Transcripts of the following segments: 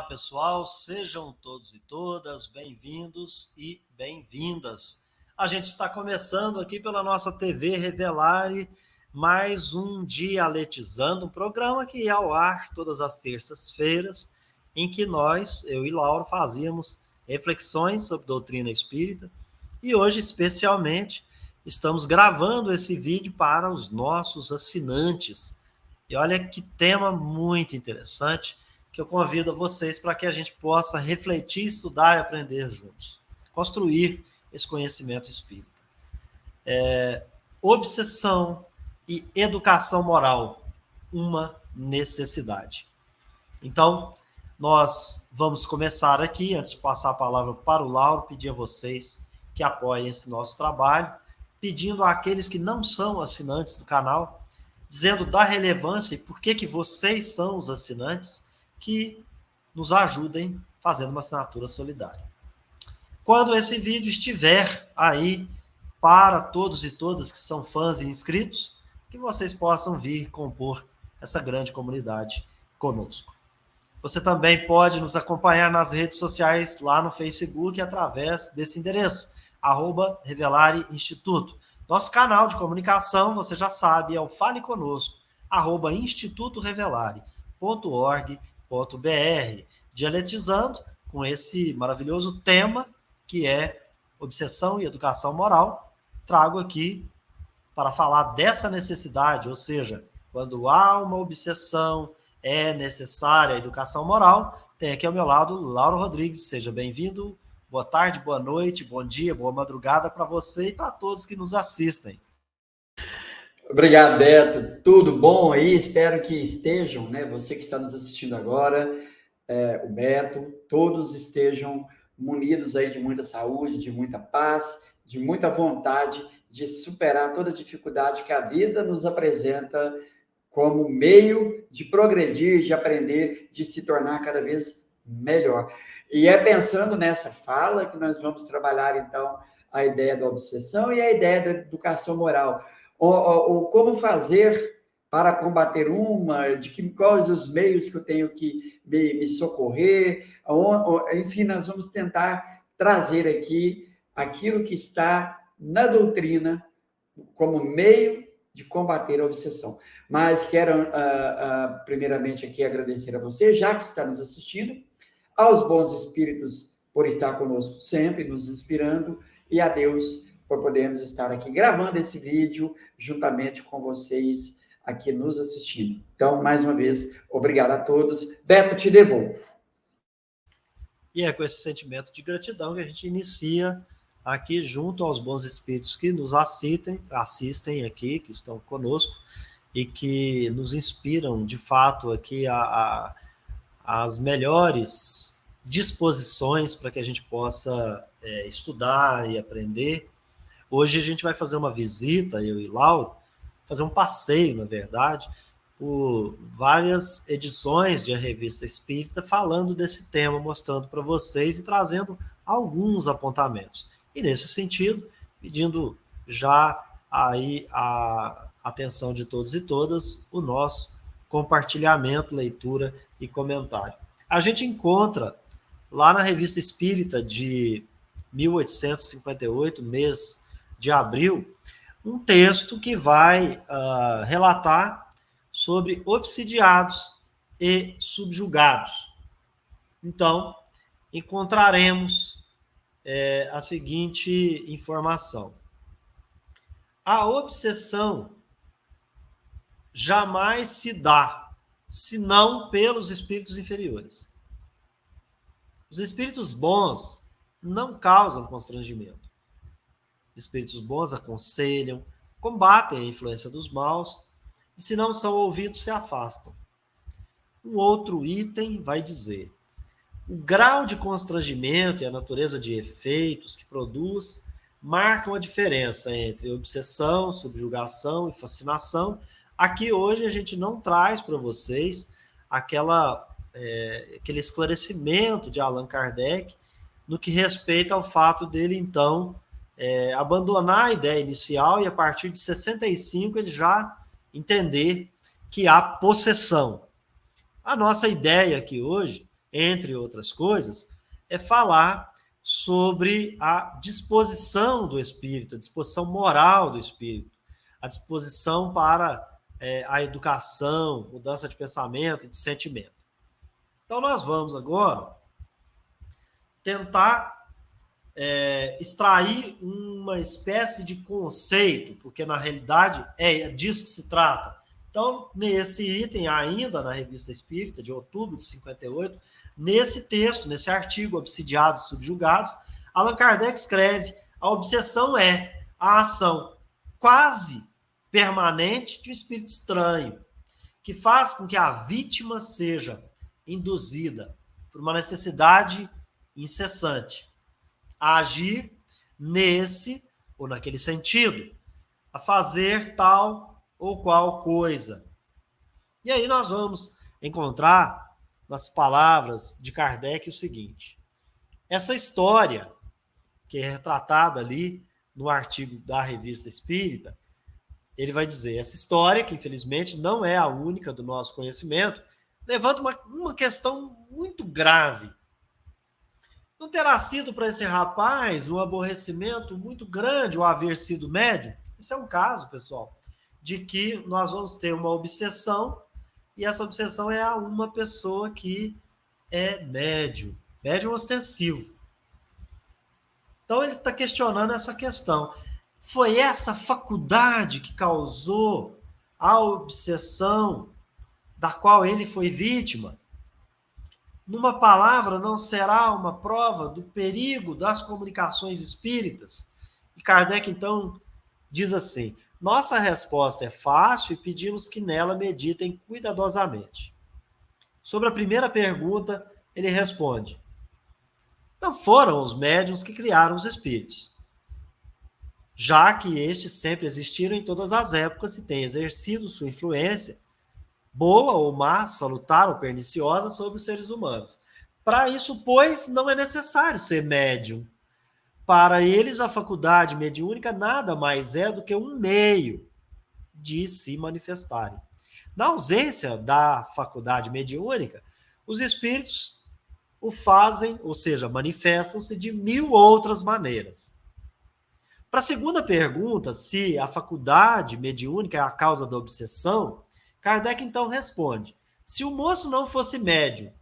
pessoal, sejam todos e todas bem-vindos e bem-vindas. A gente está começando aqui pela nossa TV Revelare mais um Dialetizando, um programa que ia ao ar todas as terças-feiras, em que nós, eu e Lauro, fazíamos reflexões sobre doutrina espírita e hoje, especialmente, estamos gravando esse vídeo para os nossos assinantes. E olha que tema muito interessante, que eu convido a vocês para que a gente possa refletir, estudar e aprender juntos. Construir esse conhecimento espírita. Obsessão e educação moral, uma necessidade. Então, nós vamos começar aqui, antes de passar a palavra para o Lauro, pedir a vocês que apoiem esse nosso trabalho, pedindo àqueles que não são assinantes do canal, dizendo da relevância e por que vocês são os assinantes, que nos ajudem fazendo uma assinatura solidária. Quando esse vídeo estiver aí para todos e todas que são fãs e inscritos, que vocês possam vir compor essa grande comunidade conosco. Você também pode nos acompanhar nas redes sociais, lá no Facebook, através desse endereço, @Revelare Instituto. Nosso canal de comunicação, você já sabe, é o Fale Conosco, @institutorevelare.org.br, dialetizando com esse maravilhoso tema que é obsessão e educação moral. Trago aqui para falar dessa necessidade, ou seja, quando há uma obsessão, é necessária a educação moral. Tem aqui ao meu lado Lauro Rodrigues, seja bem-vindo. Boa tarde, boa noite, bom dia, boa madrugada para você e para todos que nos assistem. Obrigado, Beto. Tudo bom aí? Espero que estejam, né? Você que está nos assistindo agora, o Beto, todos estejam munidos aí de muita saúde, de muita paz, de muita vontade de superar toda a dificuldade que a vida nos apresenta como meio de progredir, de aprender, de se tornar cada vez melhor. E é pensando nessa fala que nós vamos trabalhar, então, a ideia da obsessão e a ideia da educação moral. Como fazer para combater quais os meios que eu tenho que me socorrer, enfim, nós vamos tentar trazer aqui aquilo que está na doutrina como meio de combater a obsessão. Mas quero, primeiramente, aqui agradecer a você, já que está nos assistindo, aos bons espíritos por estar conosco sempre, nos inspirando, e a Deus por podermos estar aqui gravando esse vídeo juntamente com vocês aqui nos assistindo. Então, mais uma vez, obrigado a todos. Beto, te devolvo. E é com esse sentimento de gratidão que a gente inicia aqui junto aos bons espíritos que nos assistem aqui, que estão conosco e que nos inspiram, de fato, aqui as melhores disposições para que a gente possa estudar e aprender. Hoje a gente vai fazer uma visita, eu e Lauro, fazer um passeio, na verdade, por várias edições de A Revista Espírita, falando desse tema, mostrando para vocês e trazendo alguns apontamentos. E nesse sentido, pedindo já aí a atenção de todos e todas, o nosso compartilhamento, leitura e comentário. A gente encontra lá na Revista Espírita de 1858, mês de abril, um texto que vai relatar sobre obsidiados e subjugados. Então, encontraremos a seguinte informação. A obsessão jamais se dá, senão pelos espíritos inferiores. Os espíritos bons não causam constrangimento. Os espíritos bons aconselham, combatem a influência dos maus, e se não são ouvidos, se afastam. Um outro item vai dizer: o grau de constrangimento e a natureza de efeitos que produz marcam a diferença entre obsessão, subjugação e fascinação. Aqui hoje a gente não traz para vocês aquele esclarecimento de Allan Kardec no que respeita ao fato dele, então, abandonar a ideia inicial e, a partir de 65, ele já entender que há possessão. A nossa ideia aqui hoje entre outras coisas, é falar sobre a disposição do espírito, a disposição moral do espírito, a disposição para a educação, mudança de pensamento e de sentimento. Então, nós vamos agora tentar extrair uma espécie de conceito, porque na realidade é disso que se trata. Então, nesse item, ainda na Revista Espírita, de outubro de 58, nesse texto, nesse artigo, Obsidiados e Subjugados, Allan Kardec escreve: a obsessão é a ação quase permanente de um espírito estranho, que faz com que a vítima seja induzida por uma necessidade incessante a agir nesse ou naquele sentido, a fazer tal ou qual coisa. E aí nós vamos encontrar nas palavras de Kardec o seguinte: essa história, que é retratada ali no artigo da Revista Espírita, ele vai dizer, essa história, que infelizmente não é a única do nosso conhecimento, levanta uma questão muito grave. Não terá sido para esse rapaz um aborrecimento muito grande o haver sido médium? Esse é um caso, pessoal, de que nós vamos ter uma obsessão, e essa obsessão é a uma pessoa que é médium ostensivo. Então ele está questionando essa questão. Foi essa faculdade que causou a obsessão da qual ele foi vítima? Numa palavra, não será uma prova do perigo das comunicações espíritas? E Kardec, então, diz assim: nossa resposta é fácil e pedimos que nela meditem cuidadosamente. Sobre a primeira pergunta, ele responde: não foram os médiuns que criaram os espíritos, já que estes sempre existiram em todas as épocas e têm exercido sua influência, boa ou má, salutar ou perniciosa, sobre os seres humanos. Para isso, pois, não é necessário ser médium. Para eles, a faculdade mediúnica nada mais é do que um meio de se manifestarem. Na ausência da faculdade mediúnica, os espíritos o fazem, ou seja, manifestam-se de 1000 outras maneiras. Para a segunda pergunta, se a faculdade mediúnica é a causa da obsessão, Kardec então responde: se o moço não fosse médium,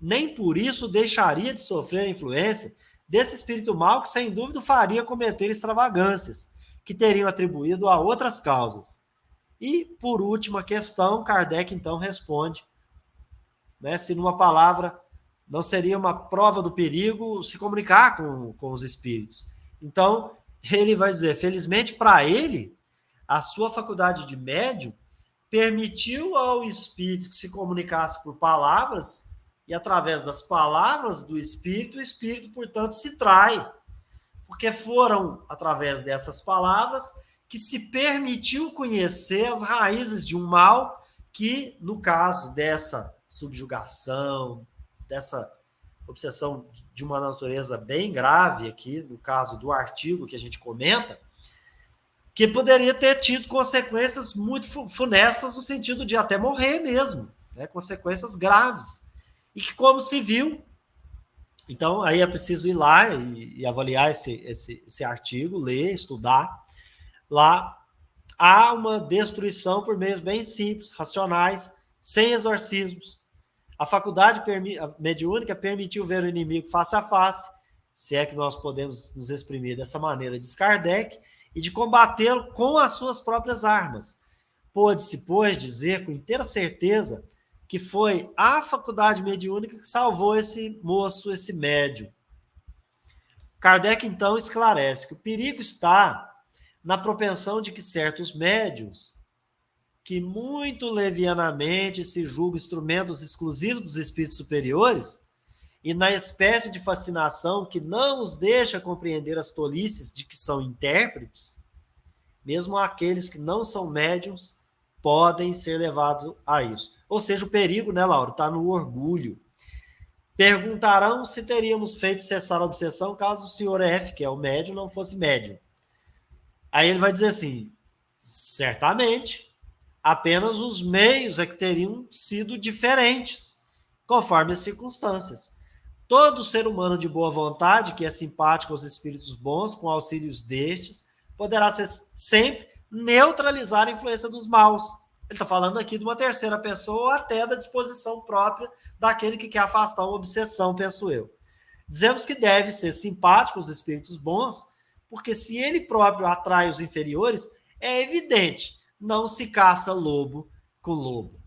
nem por isso deixaria de sofrer a influência desse espírito mau que, sem dúvida, faria cometer extravagâncias, que teriam atribuído a outras causas. E, por última questão, Kardec então responde, né, se numa palavra não seria uma prova do perigo se comunicar com os espíritos. Então, ele vai dizer, felizmente para ele, a sua faculdade de médium permitiu ao espírito que se comunicasse por palavras, e através das palavras do espírito, o espírito, portanto, se trai, porque foram através dessas palavras que se permitiu conhecer as raízes de um mal que, no caso dessa subjugação, dessa obsessão de uma natureza bem grave aqui, no caso do artigo que a gente comenta, que poderia ter tido consequências muito funestas no sentido de até morrer mesmo, né? Consequências graves. E que, como se viu, então aí é preciso ir lá e avaliar esse artigo, ler, estudar. Lá há uma destruição por meios bem simples, racionais, sem exorcismos. A faculdade mediúnica permitiu ver o inimigo face a face, se é que nós podemos nos exprimir dessa maneira, diz Kardec, e de combatê-lo com as suas próprias armas. Pôde-se, pois, dizer com inteira certeza que foi a faculdade mediúnica que salvou esse moço, esse médium. Kardec, então, esclarece que o perigo está na propensão de que certos médiuns, que muito levianamente se julgam instrumentos exclusivos dos espíritos superiores, e na espécie de fascinação que não os deixa compreender as tolices de que são intérpretes, mesmo aqueles que não são médiums podem ser levados a isso. Ou seja, o perigo, né, Laura, está no orgulho. Perguntarão se teríamos feito cessar a obsessão caso o senhor F, que é o médium, não fosse médium. Aí ele vai dizer assim, certamente, apenas os meios é que teriam sido diferentes. conforme as circunstâncias. Todo ser humano de boa vontade, que é simpático aos espíritos bons, com auxílios destes, poderá sempre neutralizar a influência dos maus. Ele está falando aqui de uma terceira pessoa, ou até da disposição própria daquele que quer afastar uma obsessão, penso eu. Dizemos que deve ser simpático aos espíritos bons, porque se ele próprio atrai os inferiores, é evidente, não se caça lobo com lobo.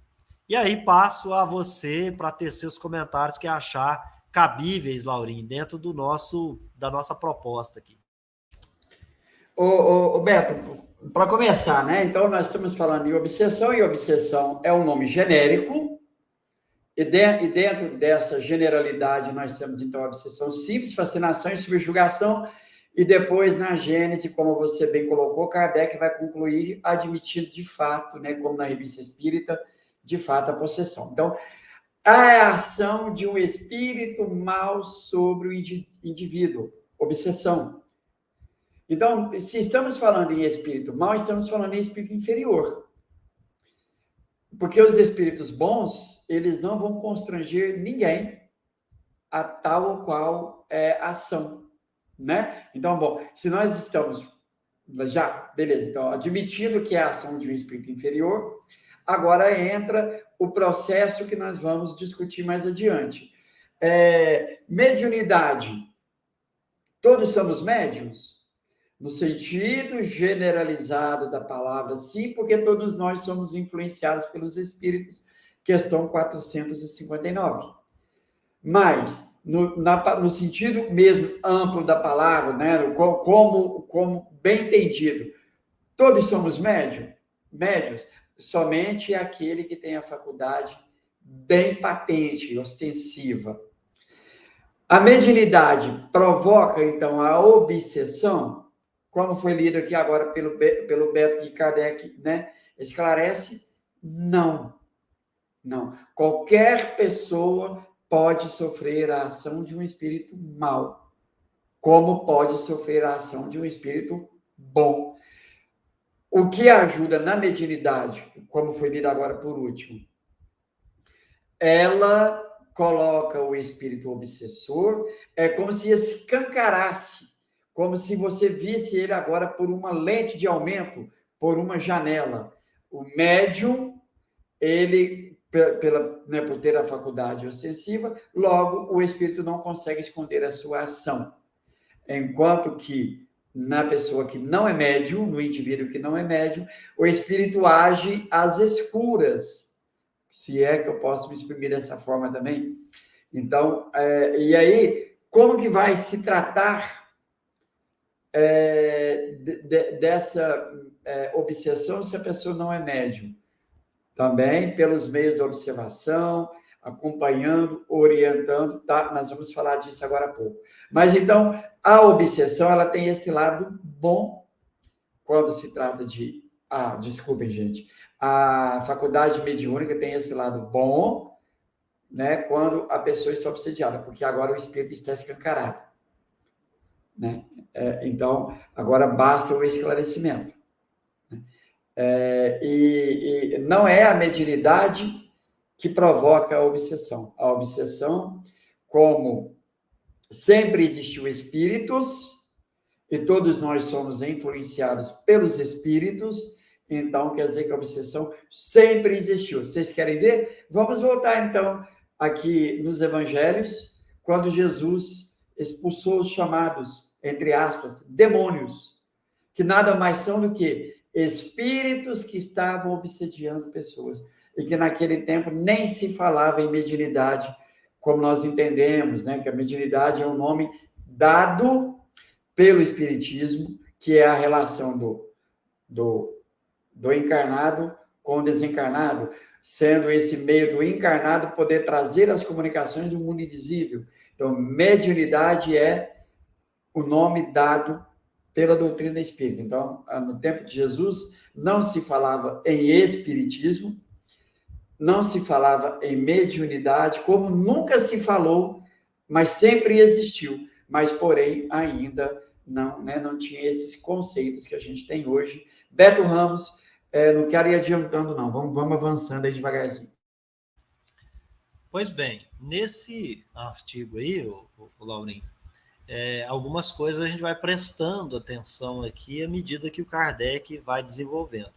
E aí passo a você para tecer os comentários que achar cabíveis, Laurinho, dentro da nossa proposta aqui. Ô Beto, para começar, né? Então, nós estamos falando em obsessão, e obsessão é um nome genérico, e dentro dessa generalidade nós temos, então, a obsessão simples, fascinação e subjugação, e depois, na Gênese, como você bem colocou, Kardec vai concluir admitindo de fato, né, como na Revista Espírita, de fato, a possessão. Então, a ação de um espírito mau sobre o indivíduo, obsessão. Então, se estamos falando em espírito mau, estamos falando em espírito inferior. Porque os espíritos bons, eles não vão constranger ninguém a tal ou qual ação, né? Então, bom, se nós estamos já, beleza, então, admitindo que é a ação de um espírito inferior, agora entra o processo que nós vamos discutir mais adiante. Mediunidade. Todos somos médiuns? No sentido generalizado da palavra, sim, porque todos nós somos influenciados pelos espíritos, questão 459. Mas, no sentido mesmo amplo da palavra, né, como bem entendido, todos somos médiuns, somente aquele que tem a faculdade bem patente, ostensiva. A mediunidade provoca, então, a obsessão, como foi lido aqui agora pelo Beto, que Kardec, né, esclarece? Não. Qualquer pessoa pode sofrer a ação de um espírito mau, como pode sofrer a ação de um espírito bom. O que ajuda na mediunidade, como foi lido agora por último, ela coloca o espírito obsessor, é como se escancarasse, como se você visse ele agora por uma lente de aumento, por uma janela. O médium, ele, por ter a faculdade ostensiva, logo o espírito não consegue esconder a sua ação. Enquanto que na pessoa que não é médium, no indivíduo que não é médium, o espírito age às escuras, se é que eu posso me exprimir dessa forma também. Então, e aí, como que vai se tratar dessa obsessão se a pessoa não é médium? Também pelos meios de observação, acompanhando, orientando, tá? Nós vamos falar disso agora há pouco. Mas, então, a obsessão, ela tem esse lado bom quando se trata de... desculpem, gente. A faculdade mediúnica tem esse lado bom, né, quando a pessoa está obsediada, porque agora o espírito está escancarado, né? Então, agora basta o esclarecimento. E não é a mediunidade que provoca a obsessão. A obsessão, como sempre existiu espíritos, e todos nós somos influenciados pelos espíritos, então quer dizer que a obsessão sempre existiu. Vocês querem ver? Vamos voltar, então, aqui nos evangelhos, quando Jesus expulsou os chamados, entre aspas, demônios, que nada mais são do que espíritos que estavam obsediando pessoas, e que naquele tempo nem se falava em mediunidade, como nós entendemos, né? Que a mediunidade é um nome dado pelo Espiritismo, que é a relação do encarnado com o desencarnado, sendo esse meio do encarnado poder trazer as comunicações do mundo invisível. Então, mediunidade é o nome dado pela doutrina espírita. Então, no tempo de Jesus, não se falava em espiritismo, não se falava em mediunidade, como nunca se falou, mas sempre existiu, mas, porém, ainda não tinha esses conceitos que a gente tem hoje. Beto Ramos, não quero ir adiantando, não. Vamos avançando aí devagarzinho. Pois bem, nesse artigo aí, o Laurinho, algumas coisas a gente vai prestando atenção aqui à medida que o Kardec vai desenvolvendo.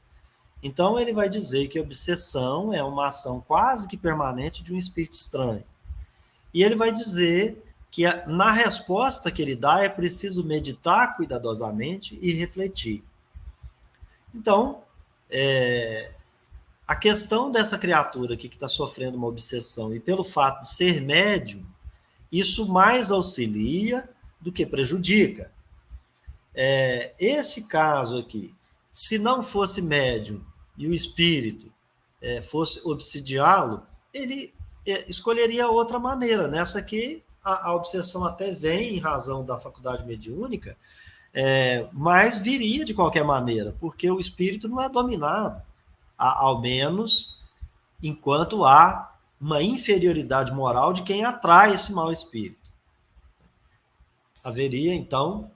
Então, ele vai dizer que a obsessão é uma ação quase que permanente de um espírito estranho. E ele vai dizer que na resposta que ele dá é preciso meditar cuidadosamente e refletir. Então, a questão dessa criatura aqui que está sofrendo uma obsessão e pelo fato de ser médium, isso mais auxilia do que prejudica. Esse caso aqui, se não fosse médium e o espírito fosse obsidiá-lo, ele escolheria outra maneira. Nessa aqui, a obsessão até vem em razão da faculdade mediúnica, mas viria de qualquer maneira, porque o espírito não é dominado, ao menos enquanto há uma inferioridade moral de quem atrai esse mau espírito. Haveria, então,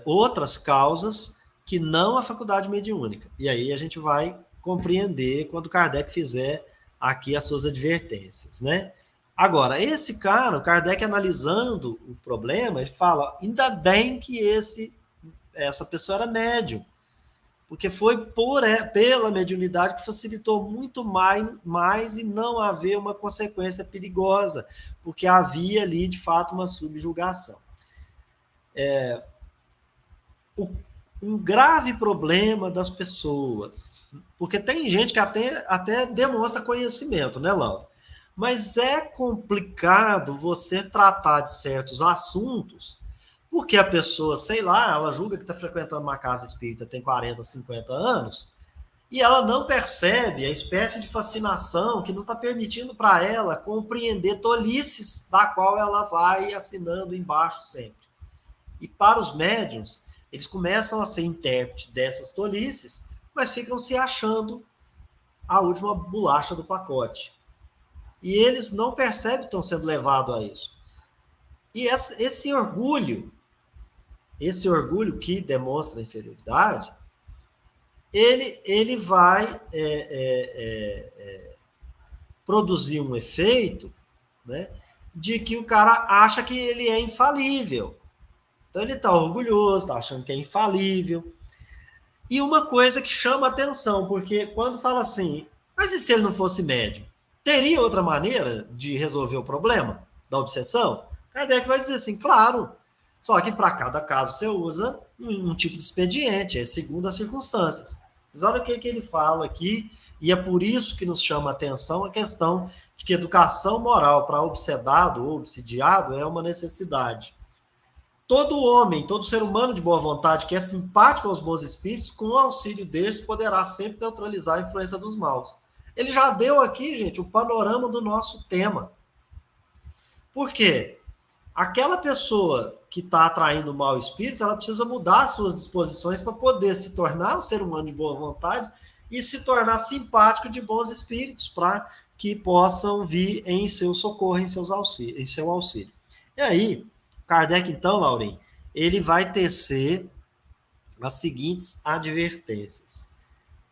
outras causas que não a faculdade mediúnica. E aí a gente vai compreender quando Kardec fizer aqui as suas advertências, né? Agora, esse cara, o Kardec analisando o problema, ele fala, ainda bem que essa pessoa era médium, porque foi pela mediunidade que facilitou muito mais e não haver uma consequência perigosa, porque havia ali, de fato, uma subjugação. Um grave problema das pessoas, porque tem gente que até demonstra conhecimento, né, Laura? Mas é complicado você tratar de certos assuntos, porque a pessoa, sei lá, ela julga que está frequentando uma casa espírita, tem 40, 50 anos, e ela não percebe a espécie de fascinação que não está permitindo para ela compreender tolices da qual ela vai assinando embaixo sempre. E para os médiuns, eles começam a ser intérprete dessas tolices, mas ficam se achando a última bolacha do pacote. E eles não percebem que estão sendo levados a isso. E esse orgulho que demonstra a inferioridade, ele vai produzir um efeito, né, de que o cara acha que ele é infalível. Então ele está orgulhoso, está achando que é infalível. E uma coisa que chama atenção, porque quando fala assim, mas e se ele não fosse médium? Teria outra maneira de resolver o problema da obsessão? Kardec vai dizer assim, claro, só que para cada caso você usa um tipo de expediente, segundo as circunstâncias. Mas olha o que ele fala aqui, e é por isso que nos chama a atenção a questão de que educação moral para obsedado ou obsidiado é uma necessidade. Todo homem, todo ser humano de boa vontade que é simpático aos bons espíritos, com o auxílio deles, poderá sempre neutralizar a influência dos maus. Ele já deu aqui, gente, o panorama do nosso tema. Por quê? Aquela pessoa que está atraindo o mau espírito, ela precisa mudar suas disposições para poder se tornar um ser humano de boa vontade e se tornar simpático de bons espíritos, para que possam vir em seu socorro, em seu auxílio. E aí, Kardec, então, Laurinho, ele vai tecer as seguintes advertências.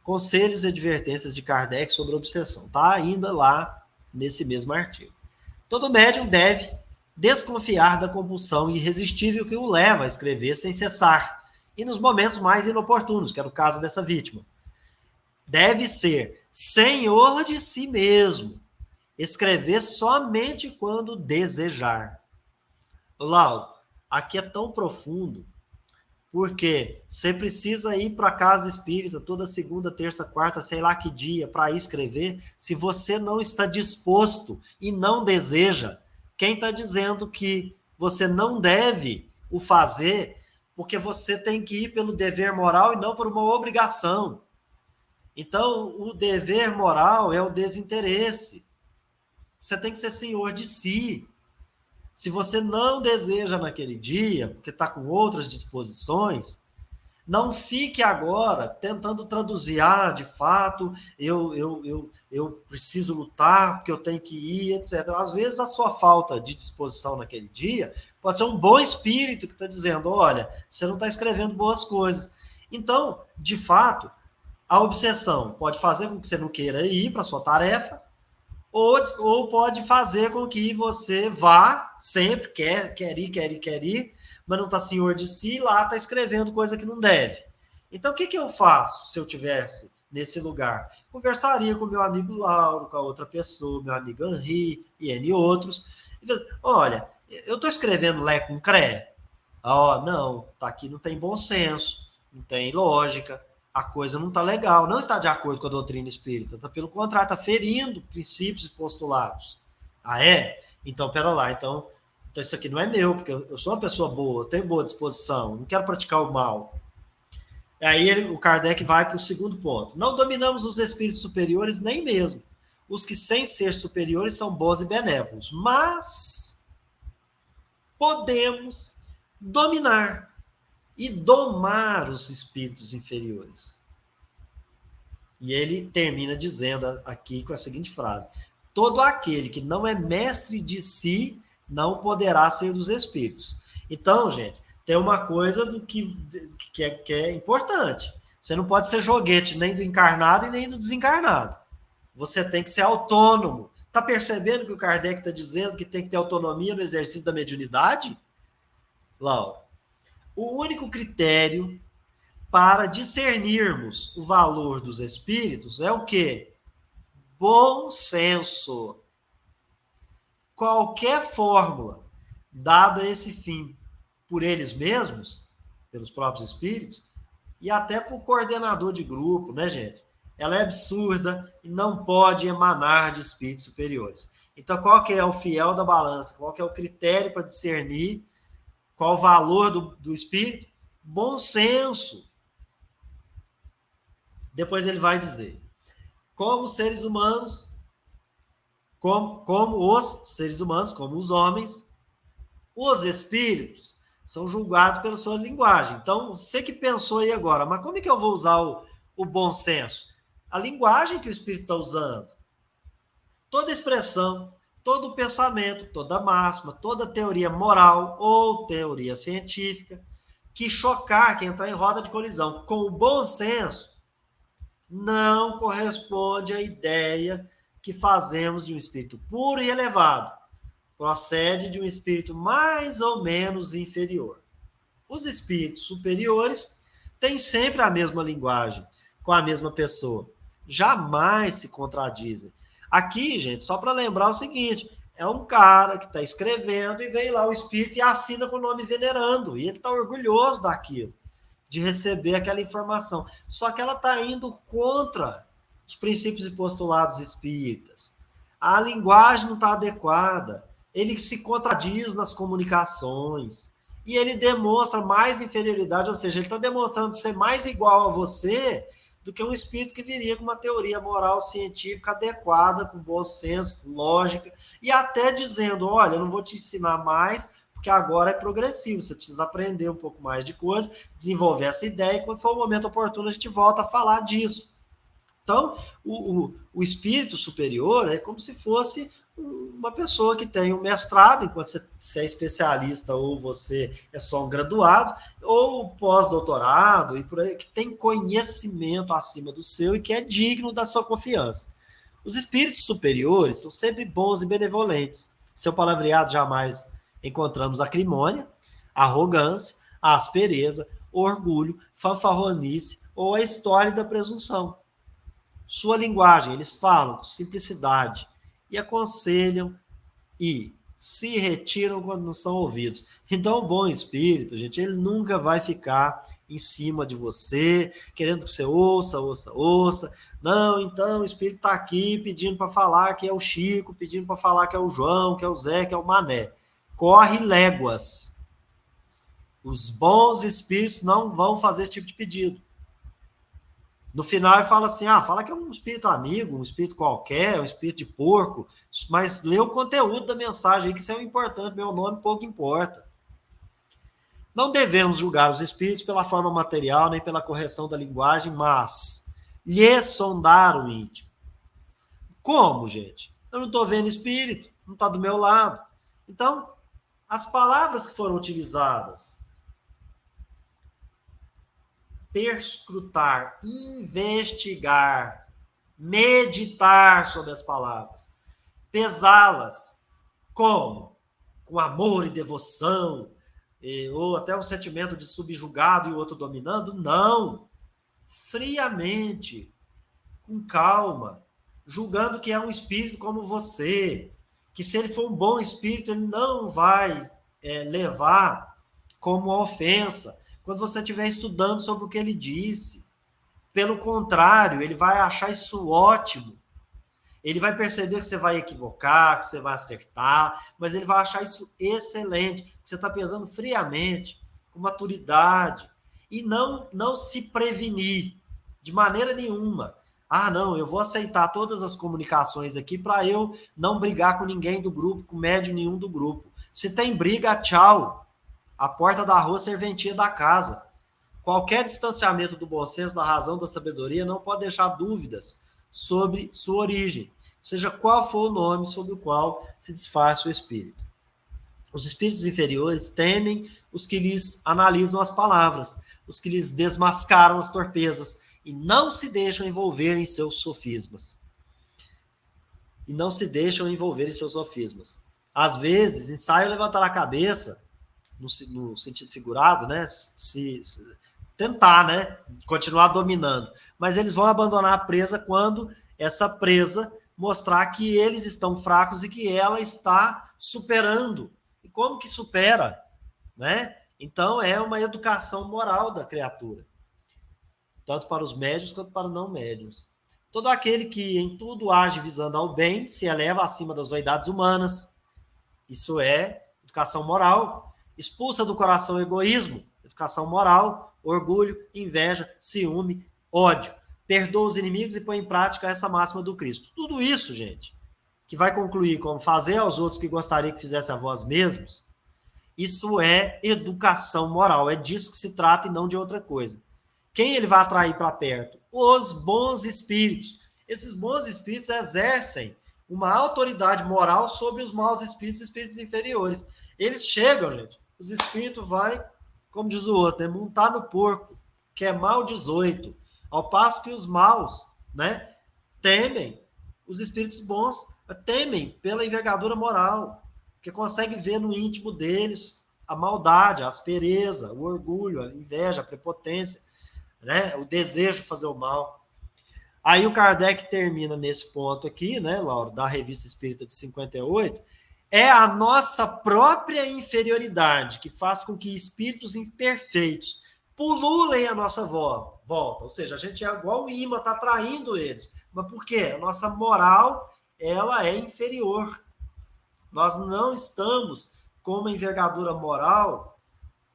Conselhos e advertências de Kardec sobre a obsessão. Está ainda lá nesse mesmo artigo. Todo médium deve desconfiar da compulsão irresistível que o leva a escrever sem cessar, e nos momentos mais inoportunos, que era o caso dessa vítima. Deve ser senhor de si mesmo, escrever somente quando desejar. Lauro, aqui é tão profundo, porque você precisa ir para a casa espírita toda segunda, terça, quarta, sei lá que dia, para ir escrever. Se você não está disposto e não deseja, quem está dizendo que você não deve o fazer, porque você tem que ir pelo dever moral e não por uma obrigação. Então, o dever moral é o desinteresse. Você tem que ser senhor de si. Se você não deseja naquele dia, porque está com outras disposições, não fique agora tentando traduzir, de fato, eu preciso lutar, porque eu tenho que ir, etc. Às vezes a sua falta de disposição naquele dia pode ser um bom espírito que está dizendo, olha, você não está escrevendo boas coisas. Então, de fato, a obsessão pode fazer com que você não queira ir para a sua tarefa, ou pode fazer com que você vá sempre, quer ir, mas não está senhor de si, e lá está escrevendo coisa que não deve. Então, o que eu faço se eu tivesse nesse lugar? Conversaria com meu amigo Lauro, com a outra pessoa, meu amigo Henri e N outros. E dizer, olha, eu estou escrevendo Lé com Cré? Não, tá aqui, não tem bom senso, não tem lógica, a coisa não está legal, não está de acordo com a doutrina espírita, tá, pelo contrário, está ferindo princípios e postulados. Ah, é? Então, pera lá, então isso aqui não é meu, porque eu sou uma pessoa boa, eu tenho boa disposição, não quero praticar o mal. Aí o Kardec vai para o segundo ponto. Não dominamos os espíritos superiores nem mesmo os que, sem ser superiores, são bons e benévolos, mas podemos dominar e domar os espíritos inferiores. E ele termina dizendo aqui com a seguinte frase: todo aquele que não é mestre de si não poderá ser dos espíritos. Então, gente, tem uma coisa que é importante. Você não pode ser joguete nem do encarnado e nem do desencarnado. Você tem que ser autônomo. Está percebendo que o Kardec está dizendo que tem que ter autonomia no exercício da mediunidade? Laura, o único critério para discernirmos o valor dos espíritos é o quê? Bom senso. Qualquer fórmula dada a esse fim por eles mesmos, pelos próprios espíritos, e até por coordenador de grupo, né, gente? Ela é absurda e não pode emanar de espíritos superiores. Então, qual que é o fiel da balança? Qual que é o critério para discernir qual o valor do espírito? Bom senso. Depois ele vai dizer, como seres humanos, como os seres humanos, como os homens, os espíritos são julgados pela sua linguagem. Então, você que pensou aí agora, mas como é que eu vou usar o bom senso? A linguagem que o espírito está usando. Toda expressão, todo pensamento, toda máxima, toda teoria moral ou teoria científica que chocar, que entrar em roda de colisão com o bom senso, não corresponde à ideia que fazemos de um espírito puro e elevado. Procede de um espírito mais ou menos inferior. Os espíritos superiores têm sempre a mesma linguagem, com a mesma pessoa. Jamais se contradizem. Aqui, gente, só para lembrar o seguinte, é um cara que está escrevendo e vem lá o espírito e assina com o nome venerando. E ele está orgulhoso daquilo, de receber aquela informação. Só que ela está indo contra os princípios e postulados espíritas. A linguagem não está adequada. Ele se contradiz nas comunicações. E ele demonstra mais inferioridade, ou seja, ele está demonstrando ser mais igual a você do que um espírito que viria com uma teoria moral científica adequada, com bom senso, lógica, e até dizendo, olha, eu não vou te ensinar mais, porque agora é progressivo, você precisa aprender um pouco mais de coisa, desenvolver essa ideia, e quando for o momento oportuno a gente volta a falar disso. Então, o espírito superior é como se fosse uma pessoa que tem um mestrado, enquanto você é especialista ou você é só um graduado, ou pós-doutorado, e por aí, que tem conhecimento acima do seu e que é digno da sua confiança. Os espíritos superiores são sempre bons e benevolentes. Seu palavreado jamais encontramos acrimônia, arrogância, aspereza, orgulho, fanfarronice ou a história da presunção. Sua linguagem, eles falam com simplicidade e aconselham e se retiram quando não são ouvidos. Então, o bom espírito, gente, ele nunca vai ficar em cima de você, querendo que você ouça. Não, então o espírito está aqui pedindo para falar que é o Chico, pedindo para falar que é o João, que é o Zé, que é o Mané. Corre léguas. Os bons espíritos não vão fazer esse tipo de pedido. No final ele fala assim, fala que é um espírito amigo, um espírito qualquer, um espírito de porco, mas lê o conteúdo da mensagem, que isso é o importante, meu nome pouco importa. Não devemos julgar os espíritos pela forma material, nem pela correção da linguagem, mas lhe sondar o íntimo. Como, gente? Eu não estou vendo espírito, não está do meu lado. Então, as palavras que foram utilizadas, perscrutar, investigar, meditar sobre as palavras. pesá-las. Como? Com amor e devoção, ou até um sentimento de subjugado e o outro dominando? Não. Friamente, com calma, julgando que é um espírito como você, que se ele for um bom espírito, ele não vai levar como uma ofensa quando você estiver estudando sobre o que ele disse. Pelo contrário, ele vai achar isso ótimo. Ele vai perceber que você vai equivocar, que você vai acertar, mas ele vai achar isso excelente, que você está pensando friamente, com maturidade, e não se prevenir de maneira nenhuma. Ah, não, eu vou aceitar todas as comunicações aqui para eu não brigar com ninguém do grupo, com médium nenhum do grupo. Se tem briga, tchau. A porta da rua, serventia da casa. Qualquer distanciamento do bom senso, da razão, da sabedoria, não pode deixar dúvidas sobre sua origem, seja qual for o nome sob o qual se disfarça o espírito. Os espíritos inferiores temem os que lhes analisam as palavras, os que lhes desmascaram as torpezas, e não se deixam envolver em seus sofismas. Às vezes, ensaiam levantar a cabeça, no sentido figurado, né? Tentar, né? Continuar dominando. Mas eles vão abandonar a presa quando essa presa mostrar que eles estão fracos e que ela está superando. E como que supera? Né? Então, é uma educação moral da criatura. Tanto para os médiuns quanto para os não médiuns. Todo aquele que em tudo age visando ao bem se eleva acima das vaidades humanas. Isso é educação moral. Expulsa do coração o egoísmo, educação moral, orgulho, inveja, ciúme, ódio. Perdoa os inimigos e põe em prática essa máxima do Cristo. Tudo isso, gente, que vai concluir como fazer aos outros que gostaria que fizesse a vós mesmos, isso é educação moral. É disso que se trata e não de outra coisa. Quem ele vai atrair para perto? Os bons espíritos. Esses bons espíritos exercem uma autoridade moral sobre os maus espíritos, espíritos inferiores. Eles chegam, gente, os espíritos vai, como diz o outro, né, montar no porco, que é mal 18. Ao passo que os maus, né, temem, os espíritos bons temem pela envergadura moral, que consegue ver no íntimo deles a maldade, a aspereza, o orgulho, a inveja, a prepotência, né, o desejo de fazer o mal. Aí o Kardec termina nesse ponto aqui, né, Laura, da Revista Espírita de 58, é a nossa própria inferioridade que faz com que espíritos imperfeitos pululem a nossa volta. Ou seja, a gente é igual o imã, está atraindo eles. Mas por quê? A nossa moral, ela é inferior. Nós não estamos com uma envergadura moral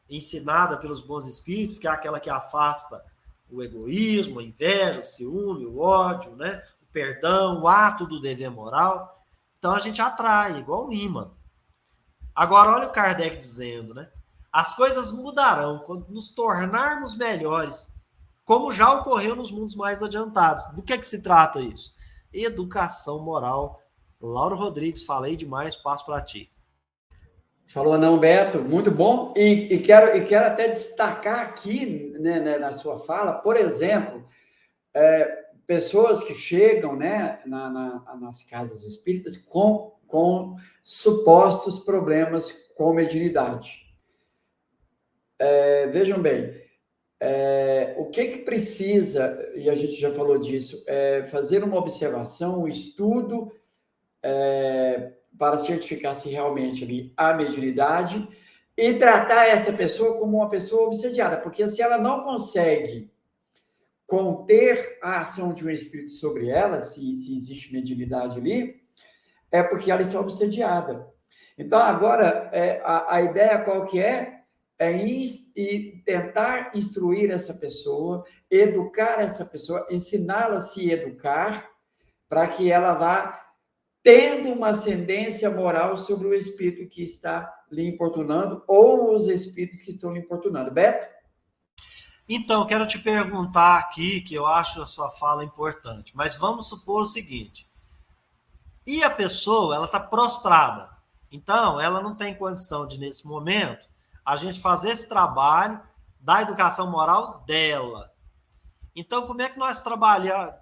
ensinada pelos bons espíritos, que é aquela que afasta o egoísmo, a inveja, o ciúme, o ódio, né? O perdão, o ato do dever moral. Então a gente atrai, igual um imã. Agora, olha o Kardec dizendo, né? As coisas mudarão quando nos tornarmos melhores, como já ocorreu nos mundos mais adiantados. Do que se trata isso? Educação moral. Lauro Rodrigues, falei demais, passo para ti. Falou não, Beto, muito bom. E quero até destacar aqui, né, na sua fala, por exemplo, pessoas que chegam, né, nas casas espíritas com supostos problemas com mediunidade. Vejam bem, o que precisa, e a gente já falou disso, fazer uma observação, um estudo para certificar se realmente ali há mediunidade e tratar essa pessoa como uma pessoa obsediada, porque se ela não consegue conter a ação de um espírito sobre ela, se existe mediunidade ali, é porque ela está obsediada. Então, agora, a ideia qual que é? Tentar instruir essa pessoa, educar essa pessoa, ensiná-la a se educar, para que ela vá tendo uma ascendência moral sobre o espírito que está lhe importunando, ou os espíritos que estão lhe importunando. Beto? Então, quero te perguntar aqui, que eu acho a sua fala importante, mas vamos supor o seguinte, e a pessoa, ela está prostrada, então ela não tem condição de, nesse momento, a gente fazer esse trabalho da educação moral dela. Então, como é que nós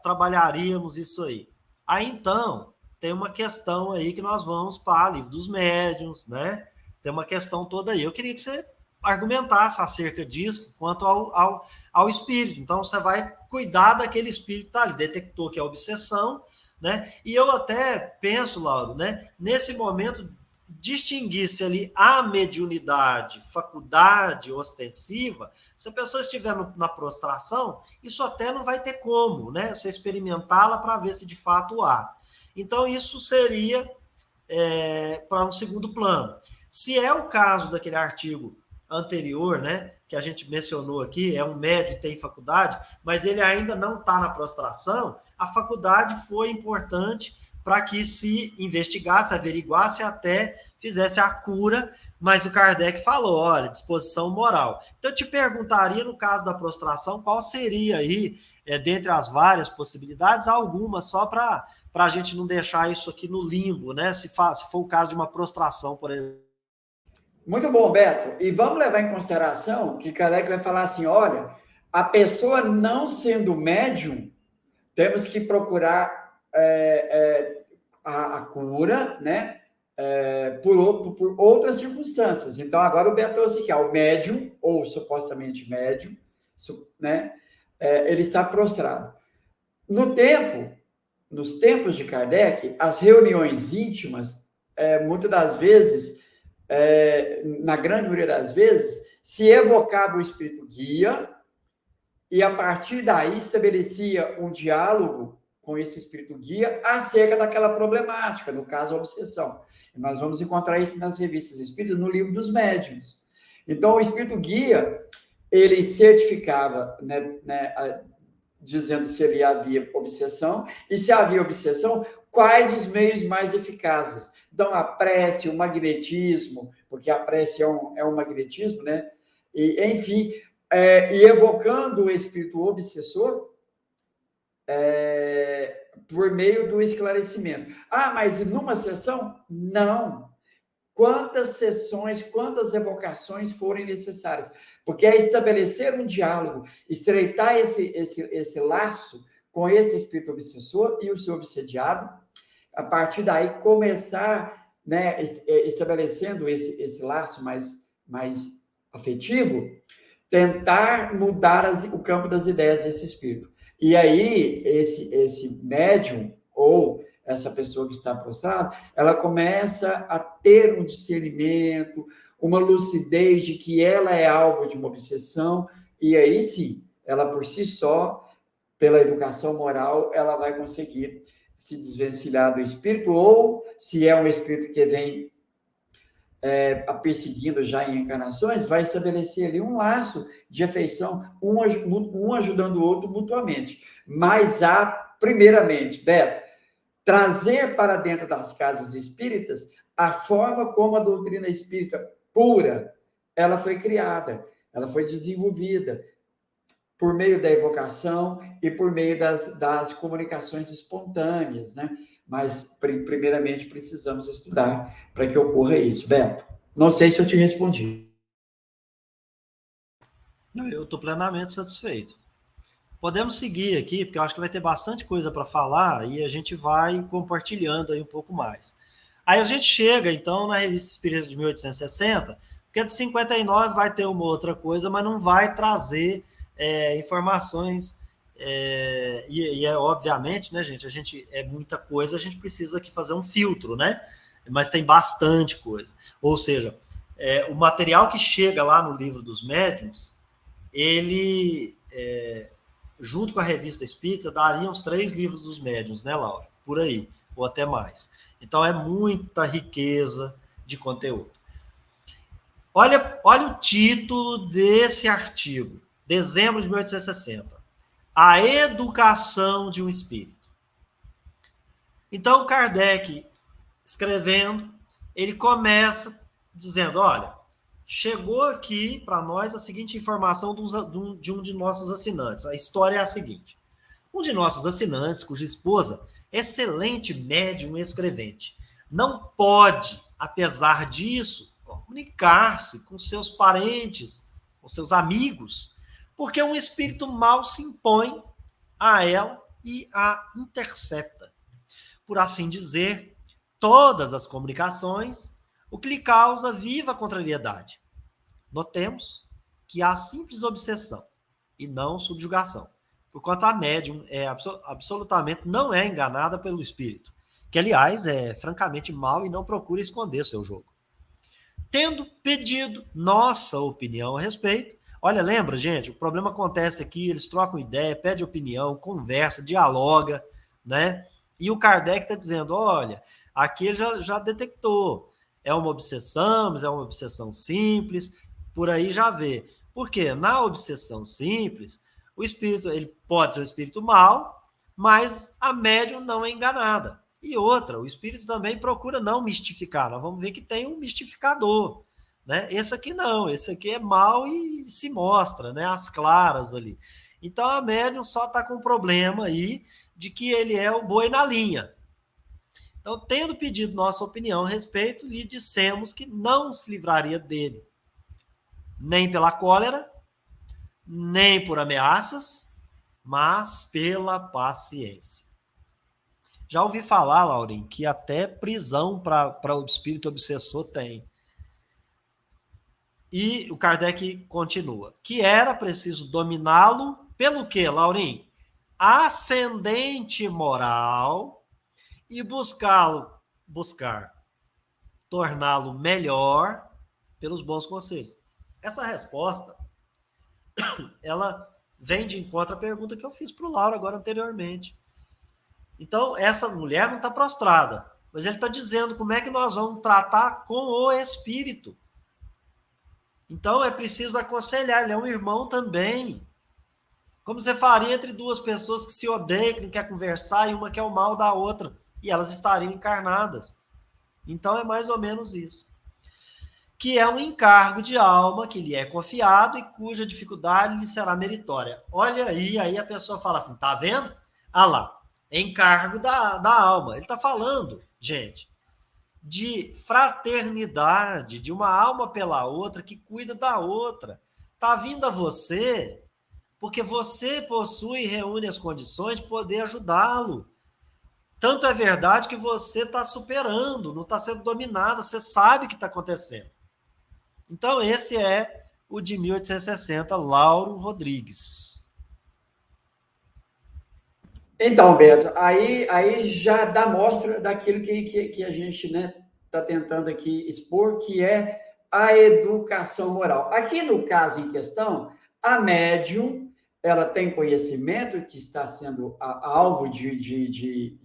trabalharíamos isso aí? Aí, então, tem uma questão aí que nós vamos para o livro dos médiuns, né? Tem uma questão toda aí. Eu queria que você argumentasse acerca disso quanto ao espírito. Então, você vai cuidar daquele espírito que está ali, detectou que é obsessão, né? E eu até penso, Lauro, né? Nesse momento, distinguir-se ali a mediunidade, faculdade ostensiva, se a pessoa estiver na prostração, isso até não vai ter como, né? Você experimentá-la para ver se de fato há. Então, isso seria para um segundo plano. Se é o caso daquele artigo anterior, né, que a gente mencionou aqui, é um médium que tem faculdade, mas ele ainda não está na prostração, a faculdade foi importante para que se investigasse, averiguasse, até fizesse a cura, mas o Kardec falou, olha, disposição moral. Então, eu te perguntaria, no caso da prostração, qual seria aí, dentre as várias possibilidades, alguma só para a gente não deixar isso aqui no limbo, né? Se for o caso de uma prostração, por exemplo. Muito bom, Beto. E vamos levar em consideração que Kardec vai falar assim, olha, a pessoa não sendo médium, temos que procurar a cura, né? Por outras circunstâncias. Então, agora o Beto trouxe aqui, o médium, ou supostamente médium, né? Ele está prostrado. Nos tempos de Kardec, as reuniões íntimas, muitas das vezes, na grande maioria das vezes, se evocava o espírito guia e, a partir daí, estabelecia um diálogo com esse espírito guia acerca daquela problemática, no caso, a obsessão. E nós vamos encontrar isso nas revistas espíritas, no livro dos médiuns. Então, o espírito guia, ele certificava, né, dizendo se ali havia obsessão, e se havia obsessão, quais os meios mais eficazes. Então, a prece, o magnetismo, porque a prece é um magnetismo, né? E, enfim, e evocando o espírito obsessor por meio do esclarecimento. Ah, mas numa sessão? Não. Quantas sessões, quantas evocações forem necessárias? Porque é estabelecer um diálogo, estreitar esse laço com esse espírito obsessor e o seu obsediado, a partir daí começar, né, estabelecendo esse laço mais afetivo, tentar mudar o campo das ideias desse espírito. E aí, esse médium, ou essa pessoa que está prostrada, ela começa a ter um discernimento, uma lucidez de que ela é alvo de uma obsessão, e aí sim, ela por si só, pela educação moral, ela vai conseguir se desvencilhar do espírito, ou se é um espírito que vem perseguindo já em encarnações, vai estabelecer ali um laço de afeição, um ajudando o outro mutuamente. Mas há, primeiramente, Beto, trazer para dentro das casas espíritas a forma como a doutrina espírita pura, ela foi criada, ela foi desenvolvida por meio da evocação e por meio das comunicações espontâneas, né? Mas, primeiramente, precisamos estudar para que ocorra isso. Beto, não sei se eu te respondi. Eu estou plenamente satisfeito. Podemos seguir aqui, porque eu acho que vai ter bastante coisa para falar e a gente vai compartilhando aí um pouco mais. Aí a gente chega, então, na Revista Espírita de 1860, porque a de 59 vai ter uma outra coisa, mas não vai trazer informações, obviamente, né, gente, é muita coisa, a gente precisa aqui fazer um filtro, né? Mas tem bastante coisa. Ou seja, o material que chega lá no livro dos médiuns, ele, junto com a Revista Espírita, daria uns 3 livros dos médiuns, né, Laura? Por aí, ou até mais. Então, é muita riqueza de conteúdo. Olha o título desse artigo, dezembro de 1860. A educação de um espírito. Então, Kardec, escrevendo, ele começa dizendo, olha, chegou aqui para nós a seguinte informação de um de nossos assinantes. A história é a seguinte. Um de nossos assinantes, cuja esposa, excelente médium e escrevente, não pode, apesar disso, comunicar-se com seus parentes, com seus amigos, porque um espírito mau se impõe a ela e a intercepta. por assim dizer, todas as comunicações, o que lhe causa viva contrariedade. Notemos que há simples obsessão e não subjugação, porquanto a médium absolutamente não é enganada pelo espírito, que, aliás, é francamente mau e não procura esconder seu jogo. Tendo pedido nossa opinião a respeito, olha, lembra, gente, o problema acontece aqui, eles trocam ideia, pedem opinião, conversa, dialoga, né? E o Kardec está dizendo, olha, aqui ele já detectou, é uma obsessão, mas é uma obsessão simples, por aí já vê. Porque na obsessão simples, o espírito, ele pode ser um espírito mau, mas a médium não é enganada. E outra, o espírito também procura não mistificar. Nós vamos ver que tem um mistificador, né? Esse aqui não, esse aqui é mau e se mostra, né? As claras ali. Então a médium só está com um problema aí de que ele é o boi na linha. Então, tendo pedido nossa opinião a respeito, lhe dissemos que não se livraria dele, nem pela cólera, nem por ameaças, mas pela paciência. Já ouvi falar, Laurinho, que até prisão para o espírito obsessor tem. E o Kardec continua, que era preciso dominá-lo pelo quê, Laurinho? Ascendente moral e buscar torná-lo melhor pelos bons conselhos. Essa resposta, ela vem de encontro à pergunta que eu fiz para o Lauro agora anteriormente. Então, essa mulher não está prostrada, mas ele está dizendo como é que nós vamos tratar com o espírito. Então, é preciso aconselhar, ele é um irmão também. Como você faria entre duas pessoas que se odeiam, que não quer conversar, e uma quer o mal da outra, e elas estariam encarnadas. Então, é mais ou menos isso. Que é um encargo de alma que lhe é confiado e cuja dificuldade lhe será meritória. Olha aí a pessoa fala assim, tá vendo? Ah lá, encargo da alma. Ele está falando, gente, de fraternidade, de uma alma pela outra que cuida da outra. Está vindo a você porque você possui e reúne as condições de poder ajudá-lo. Tanto é verdade que você está superando, não está sendo dominado, você sabe o que está acontecendo. Então, esse é o de 1860, Lauro Rodrigues. Então, Beto, aí já dá mostra daquilo que a gente, né, está tentando aqui expor, que é a educação moral. Aqui no caso em questão, a médium, ela tem conhecimento que está sendo alvo de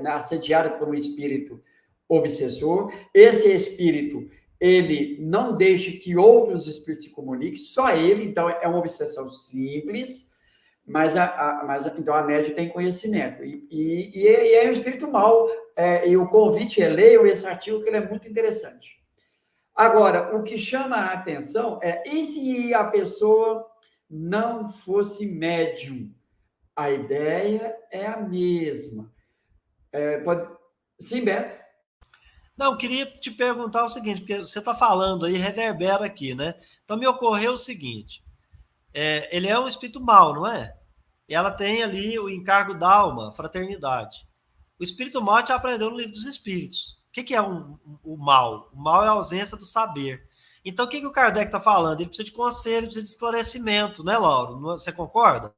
assediada por um espírito obsessor. Esse espírito, ele não deixa que outros espíritos se comuniquem, só ele, então é uma obsessão simples, mas então a médium tem conhecimento. E é um espírito mau. E o convite é leiam esse artigo, que ele é muito interessante. Agora, o que chama a atenção e se a pessoa não fosse médium? A ideia é a mesma. Sim, Beto? Não, queria te perguntar o seguinte, porque você está falando aí, reverbera aqui, né? Então, me ocorreu o seguinte, ele é um espírito mau, não é? E ela tem ali o encargo da alma, fraternidade. O espírito mau a gente aprendeu no livro dos espíritos. O que é o mal? O mal é a ausência do saber. Então, o que o Kardec está falando? Ele precisa de conselho, ele precisa de esclarecimento, né, Lauro? Você concorda?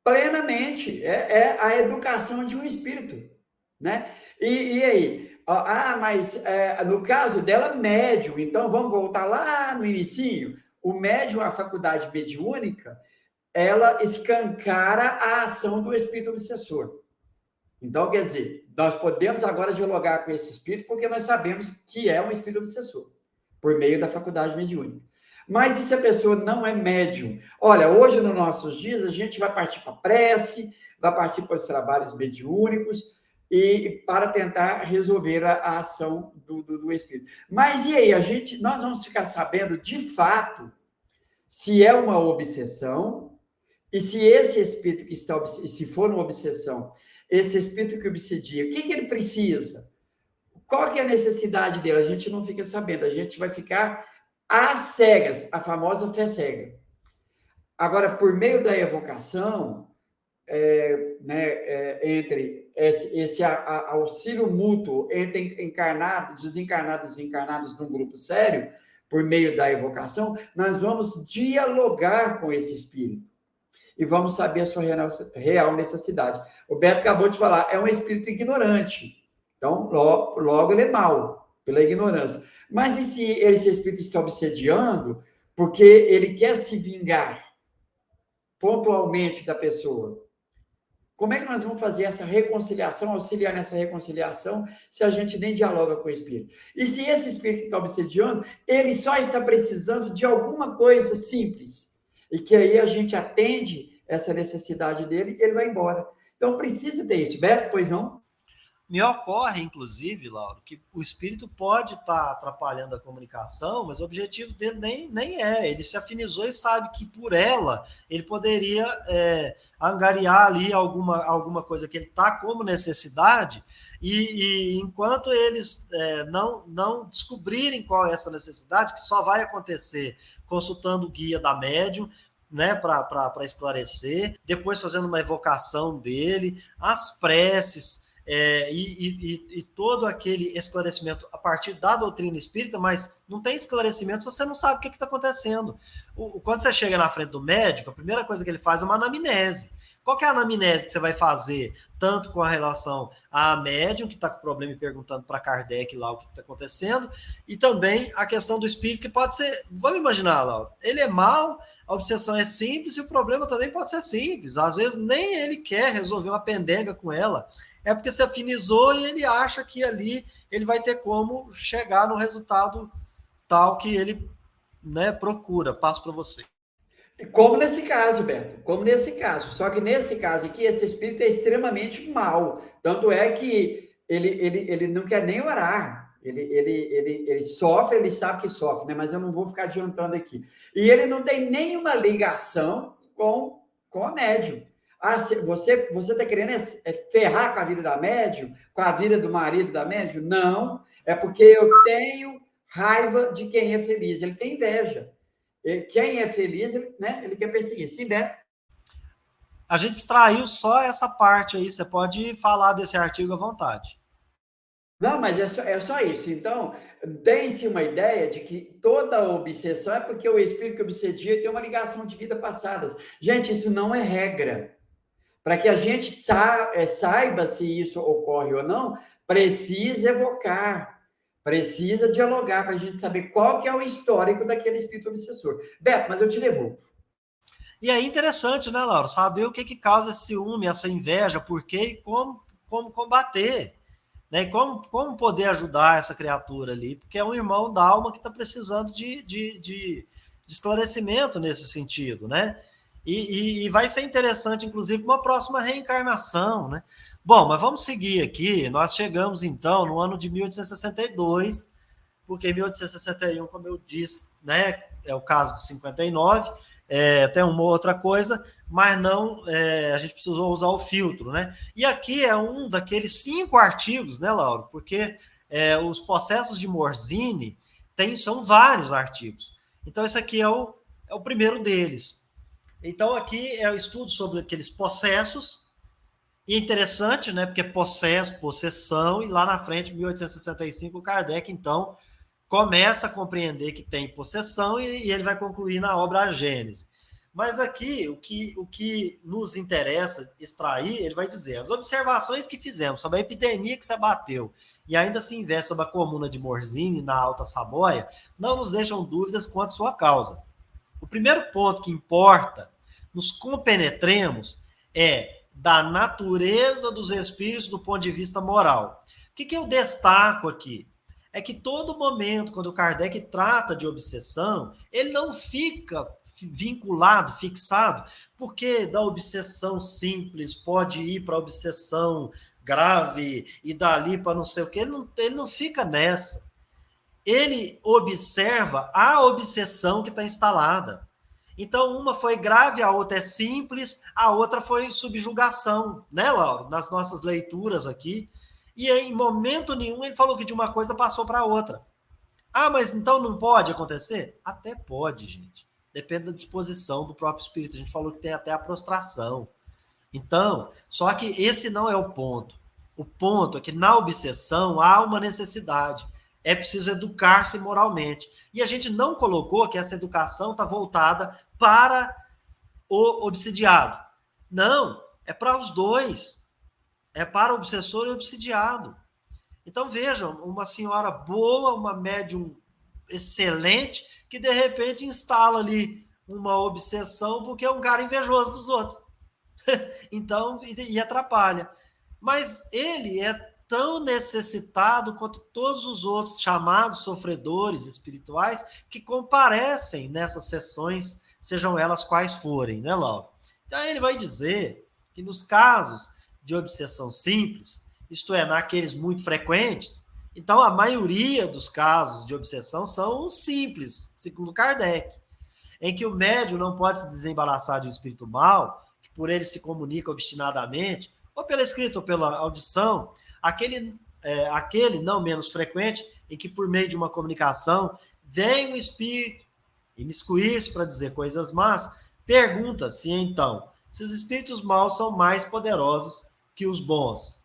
Plenamente. É a educação de um espírito, né? E aí? Mas no caso dela, médium. Então, vamos voltar lá no inicinho. O médium, a faculdade mediúnica, ela escancara a ação do espírito obsessor. Então, quer dizer, nós podemos agora dialogar com esse espírito porque nós sabemos que é um espírito obsessor, por meio da faculdade mediúnica. Mas e se a pessoa não é médium? Olha, hoje, nos nossos dias, a gente vai partir para a prece, vai partir para os trabalhos mediúnicos, e para tentar resolver a ação do espírito. Mas e aí? Nós vamos ficar sabendo, de fato, se é uma obsessão, e se esse espírito que está, se for uma obsessão, esse espírito que obsedia, o que ele precisa? Qual que é a necessidade dele? A gente não fica sabendo, a gente vai ficar às cegas, a famosa fé cega. Agora, por meio da evocação, entre esse auxílio mútuo entre encarnados, desencarnados e encarnados num grupo sério, por meio da evocação, nós vamos dialogar com esse espírito e vamos saber a sua real necessidade. O Beto acabou de falar, é um espírito ignorante. Então, logo ele é mau, pela ignorância. Mas e se esse espírito está obsediando porque ele quer se vingar pontualmente da pessoa? Como é que nós vamos fazer essa reconciliação, auxiliar nessa reconciliação, se a gente nem dialoga com o espírito? E se esse espírito que está obsediando, ele só está precisando de alguma coisa simples, e que aí a gente atende essa necessidade dele, ele vai embora. Então, precisa ter isso. Beto, pois não? Me ocorre, inclusive, Lauro, que o espírito pode estar atrapalhando a comunicação, mas o objetivo dele nem é. Ele se afinizou e sabe que por ela ele poderia angariar ali alguma coisa que ele está como necessidade, e enquanto eles não descobrirem qual é essa necessidade, que só vai acontecer consultando o guia da médium, né, para esclarecer, depois fazendo uma evocação dele, as preces, e todo aquele esclarecimento a partir da doutrina espírita, mas não tem esclarecimento se você não sabe o que está acontecendo. Quando você chega na frente do médico, a primeira coisa que ele faz é uma anamnese. Qual que é a anamnese que você vai fazer, tanto com a relação à médium, que está com problema e perguntando para Kardec lá o que está acontecendo, e também a questão do espírito, que pode ser, vamos imaginar, Laura, ele é mau, a obsessão é simples e o problema também pode ser simples. Às vezes nem ele quer resolver uma pendenga com ela, é porque se afinizou e ele acha que ali ele vai ter como chegar no resultado tal que ele, né, procura. Passo para você. Como nesse caso, Beto, como nesse caso. Só que nesse caso aqui, esse espírito é extremamente mau. Tanto é que ele não quer nem orar. Ele sofre, ele sabe que sofre, né? Mas eu não vou ficar adiantando aqui. E ele não tem nenhuma ligação com a médium. Ah, você está querendo ferrar com a vida da médium? Com a vida do marido da médium? Não, é porque eu tenho raiva de quem é feliz. Ele tem inveja. Quem é feliz, ele quer perseguir. Sim, Beto? A gente extraiu só essa parte aí. Você pode falar desse artigo à vontade. Não, mas é só isso. Então, tem-se uma ideia de que toda obsessão é porque o espírito que obsedia tem uma ligação de vida passadas. Gente, isso não é regra. Para que a gente saiba se isso ocorre ou não, precisa evocar, precisa dialogar para a gente saber qual que é o histórico daquele espírito obsessor. Beto, mas eu te devolvo. E é interessante, né, Laura, saber o que causa esse ciúme, essa inveja, por quê e como combater, né? Como poder ajudar essa criatura ali, porque é um irmão da alma que está precisando de esclarecimento nesse sentido, né? E vai ser interessante, inclusive, uma próxima reencarnação, né? Bom, mas vamos seguir aqui. Nós chegamos, então, no ano de 1862, porque em 1861, como eu disse, né, é o caso de 59, tem uma outra coisa, mas não, a gente precisou usar o filtro, né? E aqui é um daqueles 5 artigos, né, Laura? Porque os processos de Morzine são vários artigos. Então, esse aqui é o primeiro deles. Então, aqui é o estudo sobre aqueles processos, e é interessante, né, porque possessão, e lá na frente, 1865, o Kardec, então, começa a compreender que tem possessão, e ele vai concluir na obra A Gênese. Mas aqui, o que nos interessa extrair, ele vai dizer, as observações que fizemos sobre a epidemia que se abateu, e ainda se investe sobre a comuna de Morzine, na Alta Saboia, não nos deixam dúvidas quanto à sua causa. O primeiro ponto que importa nos compenetremos da natureza dos espíritos do ponto de vista moral. O que eu destaco aqui? É que todo momento, quando o Kardec trata de obsessão, ele não fica vinculado, fixado, porque da obsessão simples pode ir para a obsessão grave e dali para não sei o quê, ele não fica nessa. Ele observa a obsessão que está instalada. Então, uma foi grave, a outra é simples, a outra foi subjugação, né, Laura? Nas nossas leituras aqui. E em momento nenhum ele falou que de uma coisa passou para outra. Ah, mas então não pode acontecer? Até pode, gente. Depende da disposição do próprio espírito. A gente falou que tem até a prostração. Então, só que esse não é o ponto. O ponto é que na obsessão há uma necessidade. É preciso educar-se moralmente. E a gente não colocou que essa educação está voltada para o obsidiado. Não, é para os dois. É para o obsessor e o obsidiado. Então, vejam, uma senhora boa, uma médium excelente, que de repente instala ali uma obsessão porque é um cara invejoso dos outros. Então, e atrapalha. Mas ele é tão necessitado quanto todos os outros chamados sofredores espirituais que comparecem nessas sessões, sejam elas quais forem, né, Laura? Então, ele vai dizer que nos casos de obsessão simples, isto é, naqueles muito frequentes, então a maioria dos casos de obsessão são simples, segundo Kardec, em que o médium não pode se desembaraçar de um espírito mau, que por ele se comunica obstinadamente, ou pela escrita ou pela audição, aquele não menos frequente, em que por meio de uma comunicação vem um espírito imiscuir-se para dizer coisas más, pergunta-se então se os espíritos maus são mais poderosos que os bons.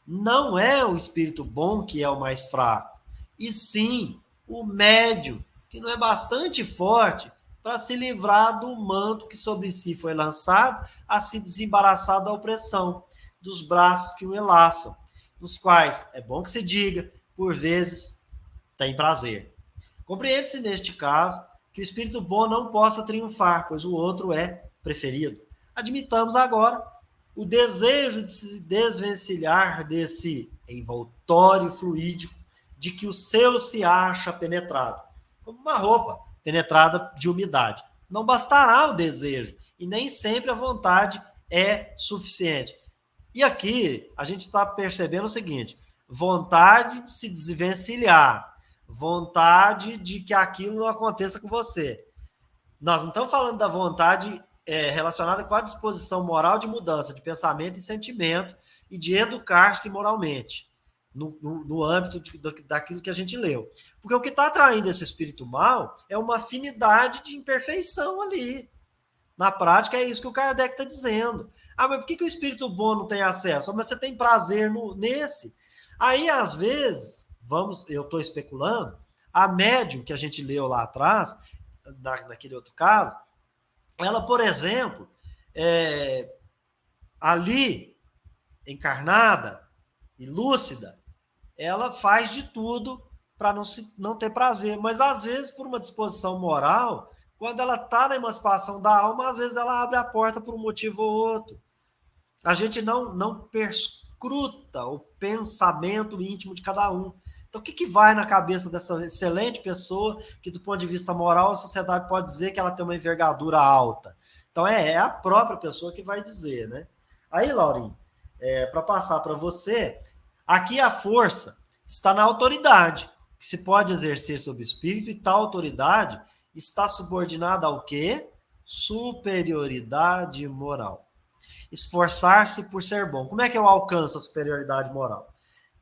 Não é o espírito bom que é o mais fraco, e sim o médio, que não é bastante forte para se livrar do manto que sobre si foi lançado, a se desembaraçar da opressão, dos braços que o enlaçam, nos quais, é bom que se diga, por vezes tem prazer. Compreende-se neste caso que o espírito bom não possa triunfar, pois o outro é preferido. Admitamos agora o desejo de se desvencilhar desse envoltório fluídico de que o seu se acha penetrado, como uma roupa penetrada de umidade. Não bastará o desejo, e nem sempre a vontade é suficiente. E aqui a gente está percebendo o seguinte: vontade de se desvencilhar, vontade de que aquilo não aconteça com você. Nós não estamos falando da vontade relacionada com a disposição moral de mudança de pensamento e sentimento e de educar-se moralmente, no âmbito daquilo que a gente leu. Porque o que está atraindo esse espírito mal é uma afinidade de imperfeição ali. Na prática, é isso que o Kardec está dizendo. Ah, mas por que o espírito bom não tem acesso? Mas você tem prazer nesse. Aí, às vezes, eu estou especulando, a médium que a gente leu lá atrás, naquele outro caso, ela, por exemplo, ali, encarnada e lúcida, ela faz de tudo para não ter prazer. Mas, às vezes, por uma disposição moral, quando ela está na emancipação da alma, às vezes ela abre a porta por um motivo ou outro. A gente não perscruta o pensamento íntimo de cada um. Então, o que vai na cabeça dessa excelente pessoa que, do ponto de vista moral, a sociedade pode dizer que ela tem uma envergadura alta? Então, é a própria pessoa que vai dizer, né? Aí, Laurinho, para passar para você, aqui a força está na autoridade, que se pode exercer sobre o espírito, e tal autoridade está subordinada ao quê? Superioridade moral. Esforçar-se por ser bom. Como é que eu alcanço a superioridade moral?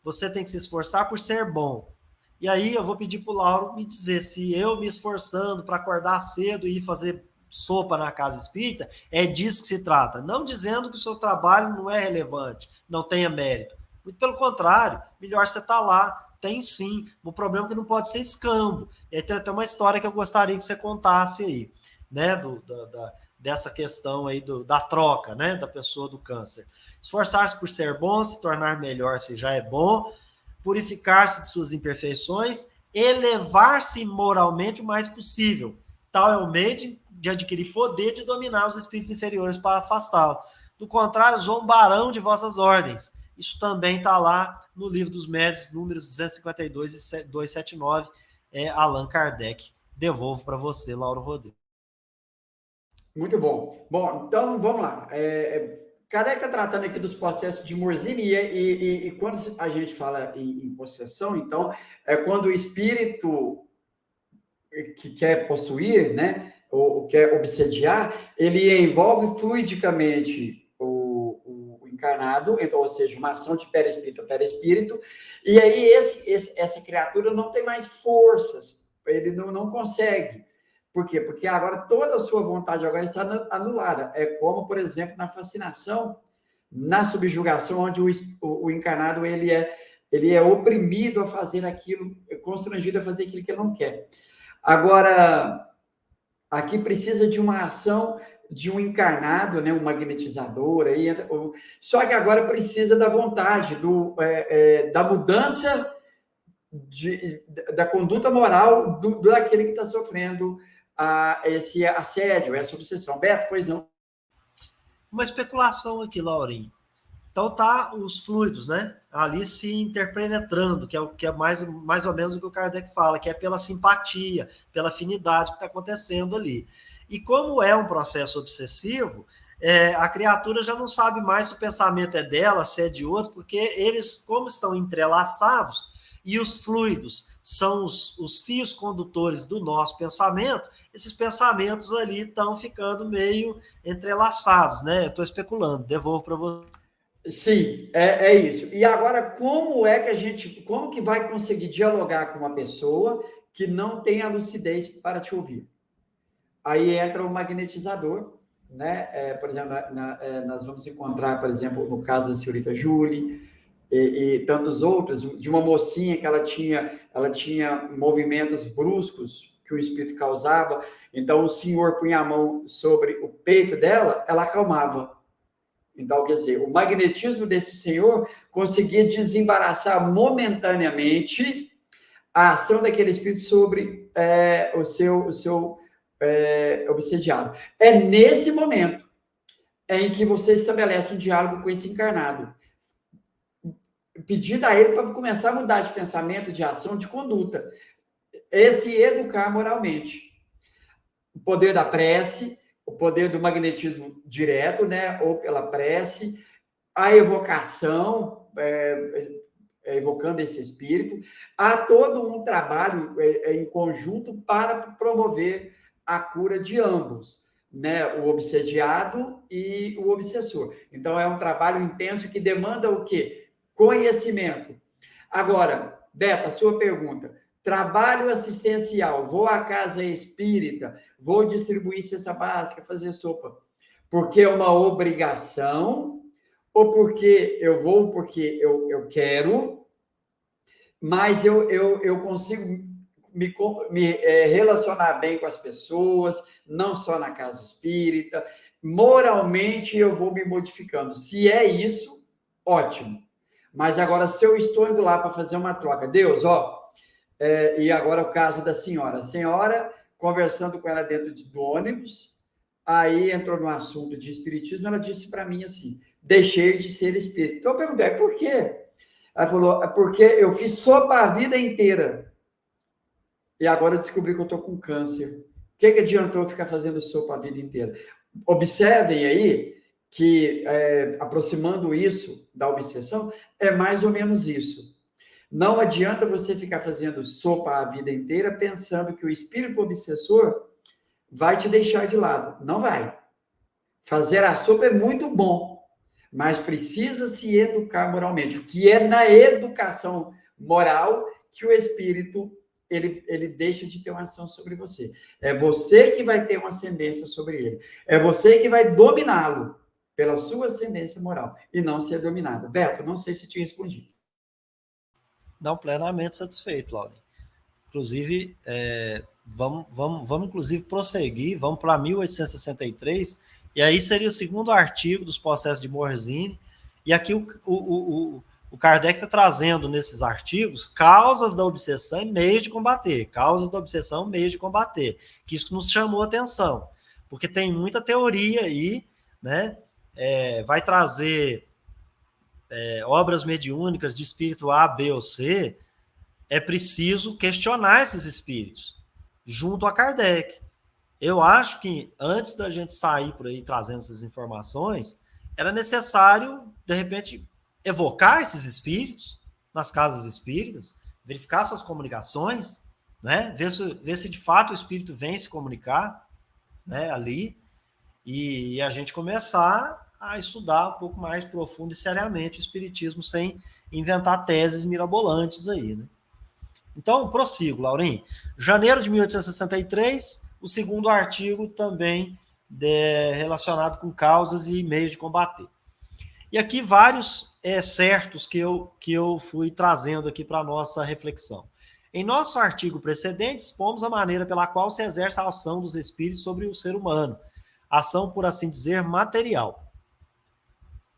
Você tem que se esforçar por ser bom. E aí eu vou pedir para o Lauro me dizer se eu me esforçando para acordar cedo e ir fazer sopa na casa espírita, é disso que se trata. Não dizendo que o seu trabalho não é relevante, não tenha mérito. Muito pelo contrário, melhor você estar lá. Tem sim. O problema é que não pode ser escambo. E aí tem até uma história que eu gostaria que você contasse aí, né? Dessa questão aí da troca, né? Da pessoa do câncer. Esforçar-se por ser bom, se tornar melhor se já é bom, purificar-se de suas imperfeições, elevar-se moralmente o mais possível. Tal é o meio de adquirir poder de dominar os espíritos inferiores para afastá-lo. Do contrário, zombarão de vossas ordens. Isso também está lá no Livro dos Médiuns, números 252 e 279, Allan Kardec. Devolvo para você, Lauro Rodrigues. Muito bom. Bom, então vamos lá. Kardec está tratando aqui dos processos de Morzine e quando a gente fala em possessão, então, é quando o espírito que quer possuir, né, ou quer obsediar, ele envolve fluidicamente o encarnado, então, ou seja, uma ação de perispírito a perispírito, e aí essa criatura não tem mais forças, ele não consegue. Por quê? Porque agora toda a sua vontade agora está anulada. É como, por exemplo, na fascinação, na subjugação, onde o encarnado ele é oprimido a fazer aquilo, constrangido a fazer aquilo que ele não quer. Agora, aqui precisa de uma ação de um encarnado, né, um magnetizador, aí, só que agora precisa da vontade, da mudança da conduta moral daquele que está sofrendo esse assédio, essa obsessão. Beto, pois não? Uma especulação aqui, Laurinho. Então tá os fluidos, né? Ali se interpenetrando, que é mais ou menos o que o Kardec fala, que é pela simpatia, pela afinidade que está acontecendo ali. E como é um processo obsessivo, a criatura já não sabe mais se o pensamento é dela, se é de outro, porque eles, como estão entrelaçados, e os fluidos são os fios condutores do nosso pensamento, esses pensamentos ali estão ficando meio entrelaçados, né? Eu estou especulando, devolvo para você. Sim, é isso. E agora, como que vai conseguir dialogar com uma pessoa que não tem a lucidez para te ouvir? Aí entra o magnetizador, né? Por exemplo, nós vamos encontrar, por exemplo, no caso da senhorita Julie e tantos outros, de uma mocinha que ela tinha movimentos bruscos que o espírito causava, então o senhor punha a mão sobre o peito dela, ela acalmava. Então, quer dizer, o magnetismo desse senhor conseguia desembaraçar momentaneamente a ação daquele espírito sobre o seu obsediado. É nesse momento em que você estabelece um diálogo com esse encarnado, pedindo a ele para começar a mudar de pensamento, de ação, de conduta. Esse educar moralmente. O poder da prece, o poder do magnetismo direto, né? Ou pela prece, a evocação, evocando esse espírito. Há todo um trabalho em conjunto para promover a cura de ambos, né? O obsediado e o obsessor. Então, é um trabalho intenso que demanda o quê? Conhecimento. Agora, Beto, a sua pergunta. Trabalho assistencial, vou à casa espírita, vou distribuir cesta básica, fazer sopa, porque é uma obrigação, ou porque eu vou porque eu quero, mas eu consigo me relacionar bem com as pessoas, não só na casa espírita, moralmente eu vou me modificando. Se é isso, ótimo. Mas agora, se eu estou indo lá para fazer uma troca, Deus, e agora o caso da senhora. A senhora, conversando com ela dentro do ônibus, aí entrou no assunto de espiritismo, ela disse para mim assim, deixei de ser espírita. Então eu perguntei, por quê? Ela falou, é porque eu fiz sopa a vida inteira. E agora eu descobri que eu estou com câncer. O que adiantou ficar fazendo sopa a vida inteira? Observem aí que, aproximando isso da obsessão, é mais ou menos isso. Não adianta você ficar fazendo sopa a vida inteira pensando que o espírito obsessor vai te deixar de lado. Não vai. Fazer a sopa é muito bom, mas precisa se educar moralmente. O que é na educação moral que o espírito ele deixa de ter uma ação sobre você. É você que vai ter uma ascendência sobre ele. É você que vai dominá-lo pela sua ascendência moral e não ser dominado. Beto, não sei se te respondi. Não, plenamente satisfeito, Lauren. Inclusive, vamos inclusive prosseguir, vamos para 1863, e aí seria o segundo artigo dos processos de Morzine, e aqui o Kardec está trazendo nesses artigos causas da obsessão e meios de combater, causas da obsessão, meios de combater, que isso nos chamou a atenção, porque tem muita teoria aí, né? Vai trazer obras mediúnicas de espírito A, B ou C, é preciso questionar esses espíritos junto a Kardec. Eu acho que antes da gente sair por aí trazendo essas informações, era necessário, de repente, evocar esses espíritos nas casas espíritas, verificar suas comunicações, né? Ver se de fato o espírito vem se comunicar, né, ali, e a gente começar a estudar um pouco mais profundo e seriamente o espiritismo, sem inventar teses mirabolantes aí, né? Então, prossigo, Laurim. Janeiro de 1863, o segundo artigo também relacionado com causas e meios de combater. E aqui vários certos que eu fui trazendo aqui para a nossa reflexão. Em nosso artigo precedente, expomos a maneira pela qual se exerce a ação dos espíritos sobre o ser humano, ação, por assim dizer, material.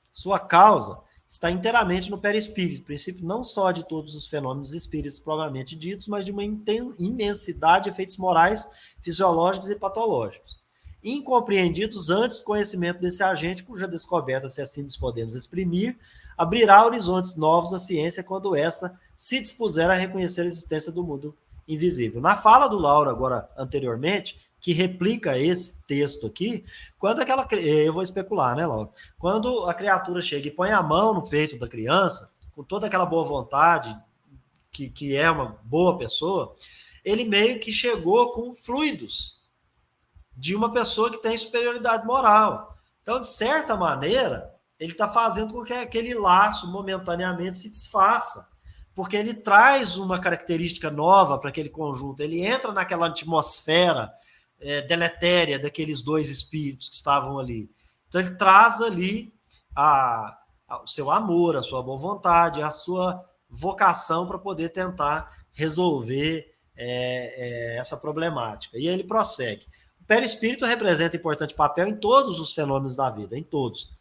Sua causa está inteiramente no perispírito, princípio não só de todos os fenômenos espíritas propriamente ditos, mas de uma imensidade de efeitos morais, fisiológicos e patológicos, incompreendidos antes do conhecimento desse agente, cuja descoberta, se assim nos podemos exprimir, abrirá horizontes novos à ciência quando esta se dispuser a reconhecer a existência do mundo invisível. Na fala do Lauro, agora anteriormente, que replica esse texto aqui, quando aquela... Eu vou especular, né, Lauro? Quando a criatura chega e põe a mão no peito da criança, com toda aquela boa vontade, que é uma boa pessoa, ele meio que chegou com fluidos de uma pessoa que tem superioridade moral. Então, de certa maneira, ele está fazendo com que aquele laço momentaneamente se desfaça, porque ele traz uma característica nova para aquele conjunto, ele entra naquela atmosfera deletéria daqueles dois espíritos que estavam ali. Então, ele traz ali o seu amor, a sua boa vontade, a sua vocação para poder tentar resolver essa problemática. E ele prossegue. O perispírito representa importante papel em todos os fenômenos da vida, em todos.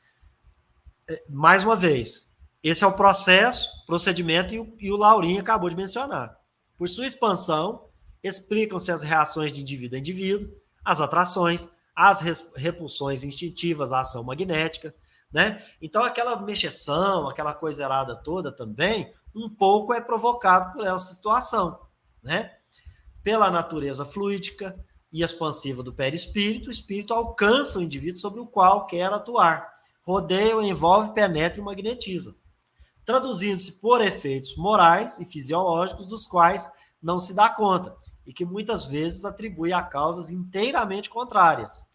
Mais uma vez, esse é o processo, procedimento, e o Laurinho acabou de mencionar. Por sua expansão, explicam-se as reações de indivíduo a indivíduo, as atrações, as repulsões instintivas, a ação magnética, né? Então, aquela mexeção, aquela coisa errada toda também, um pouco é provocado por essa situação, né? Pela natureza fluídica e expansiva do perispírito, o espírito alcança o indivíduo sobre o qual quer atuar, rodeia, envolve, penetra e magnetiza, traduzindo-se por efeitos morais e fisiológicos dos quais não se dá conta e que muitas vezes atribui a causas inteiramente contrárias.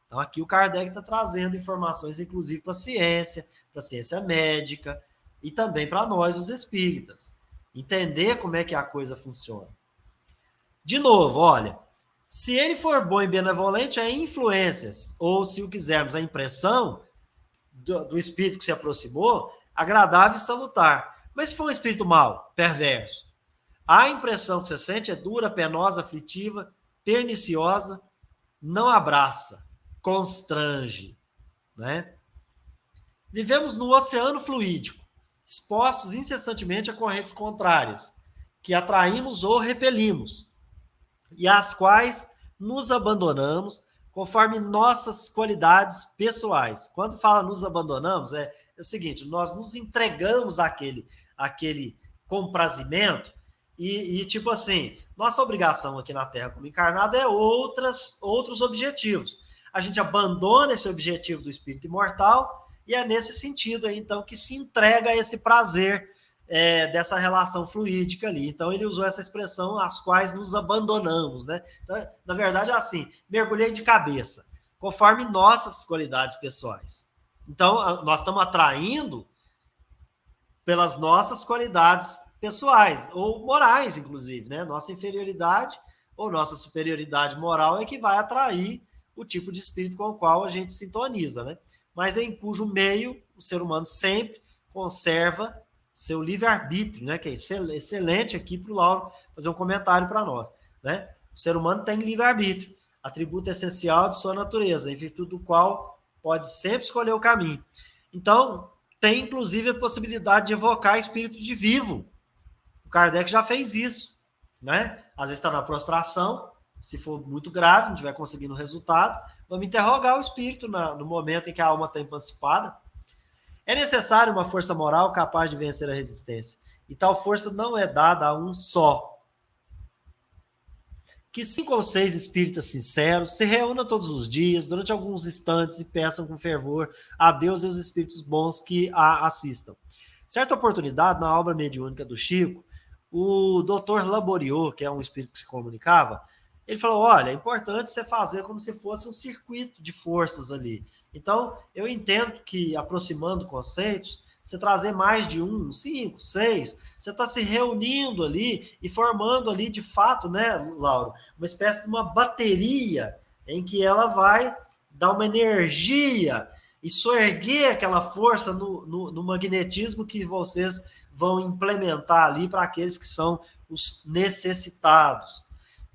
Então, aqui o Kardec está trazendo informações, inclusive, para a ciência médica e também para nós, os espíritas. Entender como é que a coisa funciona. De novo, olha, se ele for bom e benevolente, é influências, ou se o quisermos, a impressão do espírito que se aproximou, agradável e salutar. Mas se for um espírito mau, perverso, a impressão que você sente é dura, penosa, aflitiva, perniciosa, não abraça, constrange, né? Vivemos no oceano fluídico, expostos incessantemente a correntes contrárias, que atraímos ou repelimos, e às quais nos abandonamos conforme nossas qualidades pessoais. Quando fala nos abandonamos, é o seguinte, nós nos entregamos àquele comprazimento e tipo assim, nossa obrigação aqui na Terra como encarnado é outros objetivos. A gente abandona esse objetivo do espírito imortal e é nesse sentido aí, então, que se entrega a esse prazer dessa relação fluídica ali. Então, ele usou essa expressão, as quais nos abandonamos, né? Então, na verdade, é assim, mergulhei de cabeça, conforme nossas qualidades pessoais. Então, nós estamos atraindo pelas nossas qualidades pessoais, ou morais, inclusive, né? Nossa inferioridade ou nossa superioridade moral é que vai atrair o tipo de espírito com o qual a gente sintoniza, né? Mas em cujo meio o ser humano sempre conserva seu livre-arbítrio, né? Que é excelente aqui para o Lauro fazer um comentário para nós, né? O ser humano tem livre-arbítrio, atributo essencial de sua natureza, em virtude do qual pode sempre escolher o caminho. Então, tem inclusive a possibilidade de evocar espírito de vivo. O Kardec já fez isso, né? Às vezes está na prostração, se for muito grave, não estiver conseguindo resultado, vamos interrogar o espírito no momento em que a alma está emancipada. É necessário uma força moral capaz de vencer a resistência. E tal força não é dada a um só. Que 5 ou 6 espíritas sinceros se reúnam todos os dias, durante alguns instantes, e peçam com fervor a Deus e os espíritos bons que a assistam. Certa oportunidade, na obra mediúnica do Chico, o Dr. Laboriot, que é um espírito que se comunicava, ele falou, olha, é importante você fazer como se fosse um circuito de forças ali. Então, eu entendo que, aproximando conceitos, você trazer mais de 1, 5, 6, você está se reunindo ali e formando ali, de fato, né, Lauro, uma espécie de uma bateria em que ela vai dar uma energia e soerguer aquela força no magnetismo que vocês vão implementar ali para aqueles que são os necessitados.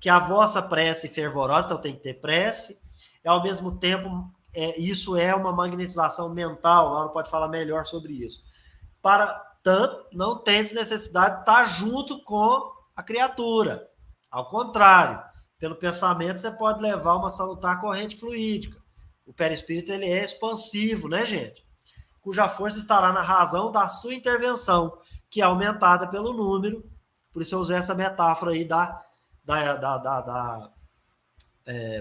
Que a vossa prece fervorosa, então tem que ter prece, e ao mesmo tempo, isso é uma magnetização mental, a Laura pode falar melhor sobre isso. Para tanto, não tem necessidade de estar junto com a criatura. Ao contrário, pelo pensamento você pode levar uma salutar corrente fluídica. O perispírito ele é expansivo, né, gente? Cuja força estará na razão da sua intervenção, que é aumentada pelo número. Por isso eu usei essa metáfora aí da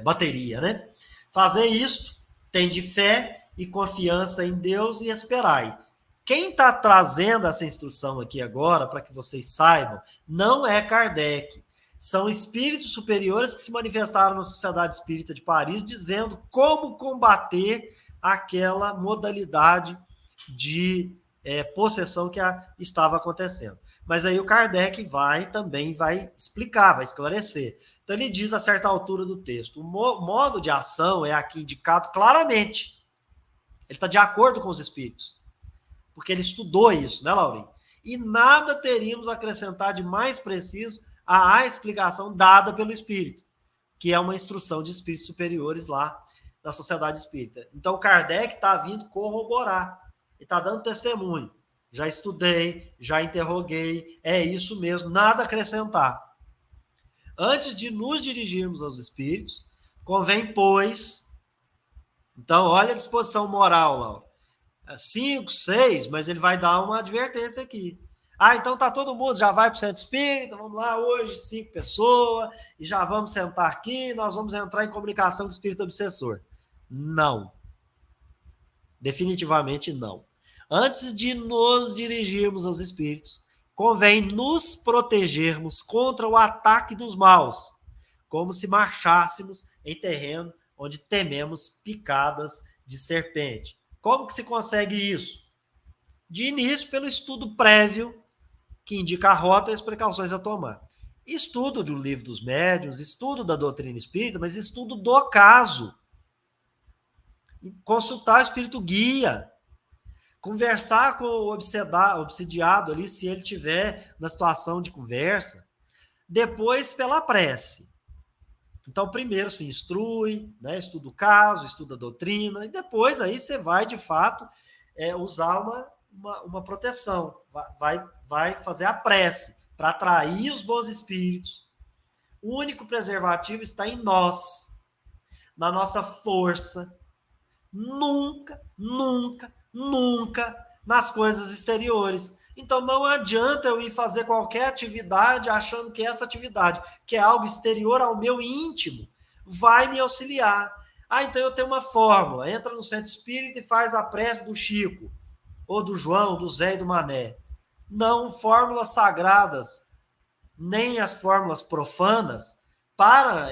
bateria, né? Fazer isto tem de fé e confiança em Deus e esperai. Quem está trazendo essa instrução aqui agora, para que vocês saibam, não é Kardec. São espíritos superiores que se manifestaram na Sociedade Espírita de Paris, dizendo como combater aquela modalidade de possessão que estava acontecendo. Mas aí o Kardec também vai explicar, vai esclarecer. Então ele diz a certa altura do texto, o modo de ação é aqui indicado claramente. Ele está de acordo com os espíritos. Porque ele estudou isso, né, Laurinho? E nada teríamos a acrescentar de mais preciso à explicação dada pelo Espírito, que é uma instrução de espíritos superiores lá na Sociedade Espírita. Então, o Kardec está vindo corroborar, ele está dando testemunho. Já estudei, já interroguei, é isso mesmo, nada a acrescentar. Antes de nos dirigirmos aos espíritos, convém, pois... Então, olha a disposição moral, Laura. 5, 6, mas ele vai dar uma advertência aqui. Então tá todo mundo, já vai para o centro espírita, vamos lá hoje, 5 pessoas, e já vamos sentar aqui, nós vamos entrar em comunicação com o espírito obsessor. Não. Definitivamente não. Antes de nos dirigirmos aos espíritos, convém nos protegermos contra o ataque dos maus, como se marchássemos em terreno onde tememos picadas de serpente. Como que se consegue isso? De início, pelo estudo prévio, que indica a rota e as precauções a tomar. Estudo do Livro dos Médiuns, estudo da doutrina espírita, mas estudo do caso. Consultar o espírito guia. Conversar com o obsidiado ali, se ele tiver na situação de conversa. Depois, pela prece. Então, primeiro se instrui, né, estuda o caso, estuda a doutrina, e depois aí você vai, de fato, usar uma proteção, vai fazer a prece para atrair os bons espíritos. O único preservativo está em nós, na nossa força. Nunca, nunca, nunca nas coisas exteriores. Então não adianta eu ir fazer qualquer atividade achando que essa atividade, que é algo exterior ao meu íntimo, vai me auxiliar. Então eu tenho uma fórmula, entra no centro espírita e faz a prece do Chico, ou do João, do Zé e do Mané. Não fórmulas sagradas, nem as fórmulas profanas, para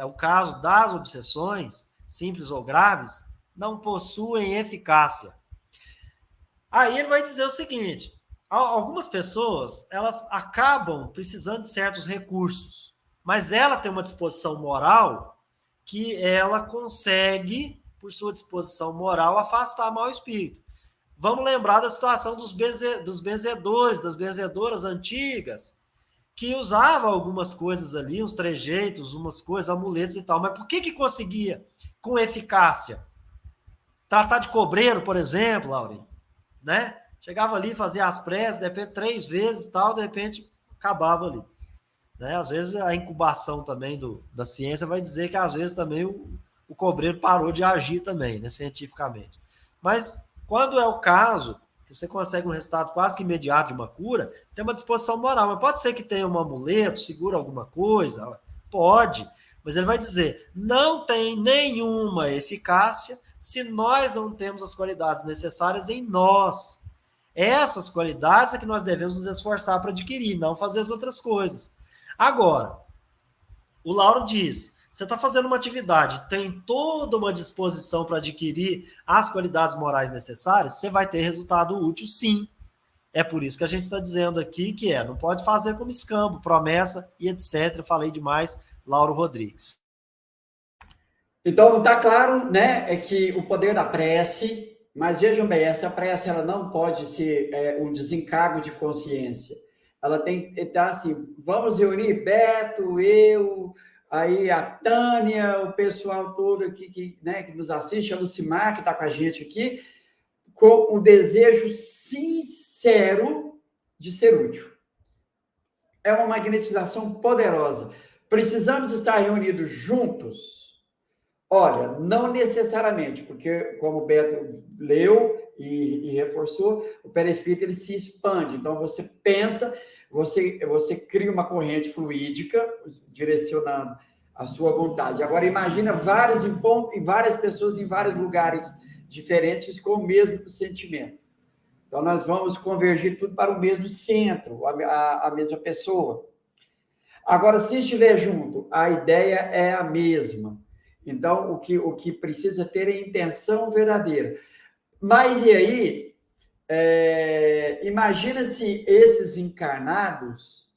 o caso das obsessões, simples ou graves, não possuem eficácia. Aí ele vai dizer o seguinte, algumas pessoas, elas acabam precisando de certos recursos, mas ela tem uma disposição moral que ela consegue, por sua disposição moral, afastar mau espírito. Vamos lembrar da situação dos benzedores, das benzedoras antigas, que usavam algumas coisas ali, uns trejeitos, umas coisas, amuletos e tal, mas por que conseguia com eficácia? Tratar de cobreiro, por exemplo, Laurinho, né? Chegava ali, fazia as preces, de repente 3 vezes e tal, de repente acabava ali. Né? Às vezes a incubação também da ciência vai dizer que às vezes também o cobreiro parou de agir também, né, cientificamente. Mas quando é o caso, que você consegue um resultado quase que imediato de uma cura, tem uma disposição moral. Mas pode ser que tenha um amuleto, segura alguma coisa, pode, mas ele vai dizer, não tem nenhuma eficácia se nós não temos as qualidades necessárias em nós. Essas qualidades é que nós devemos nos esforçar para adquirir, não fazer as outras coisas. Agora, o Lauro diz, você está fazendo uma atividade, tem toda uma disposição para adquirir as qualidades morais necessárias, você vai ter resultado útil, sim. É por isso que a gente está dizendo aqui que não pode fazer como escambo, promessa e etc. Falei demais, Lauro Rodrigues. Então, está claro, né, é que o poder da prece, Mas vejam bem, essa prece ela não pode ser um desencargo de consciência. Ela tem que estar assim, vamos reunir Beto, eu, aí a Tânia, o pessoal todo aqui que nos assiste, a Lucimar, que está com a gente aqui, com o desejo sincero de ser útil. É uma magnetização poderosa. Precisamos estar reunidos juntos? Olha, não necessariamente, porque, como o Beto leu e reforçou, o perispírito ele se expande. Então, você pensa, você cria uma corrente fluídica, direcionando a sua vontade. Agora, imagina várias pessoas em vários lugares diferentes com o mesmo sentimento. Então, nós vamos convergir tudo para o mesmo centro, a mesma pessoa. Agora, se estiver junto, a ideia é a mesma. Então, o que precisa ter é intenção verdadeira. Mas e aí, imagina se esses encarnados,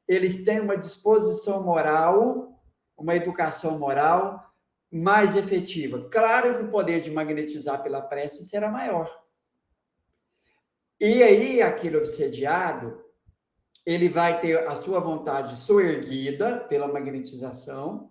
eles têm uma disposição moral, uma educação moral mais efetiva. Claro que o poder de magnetizar pela prece será maior. E aí, aquele obsediado, ele vai ter a sua vontade soerguida pela magnetização,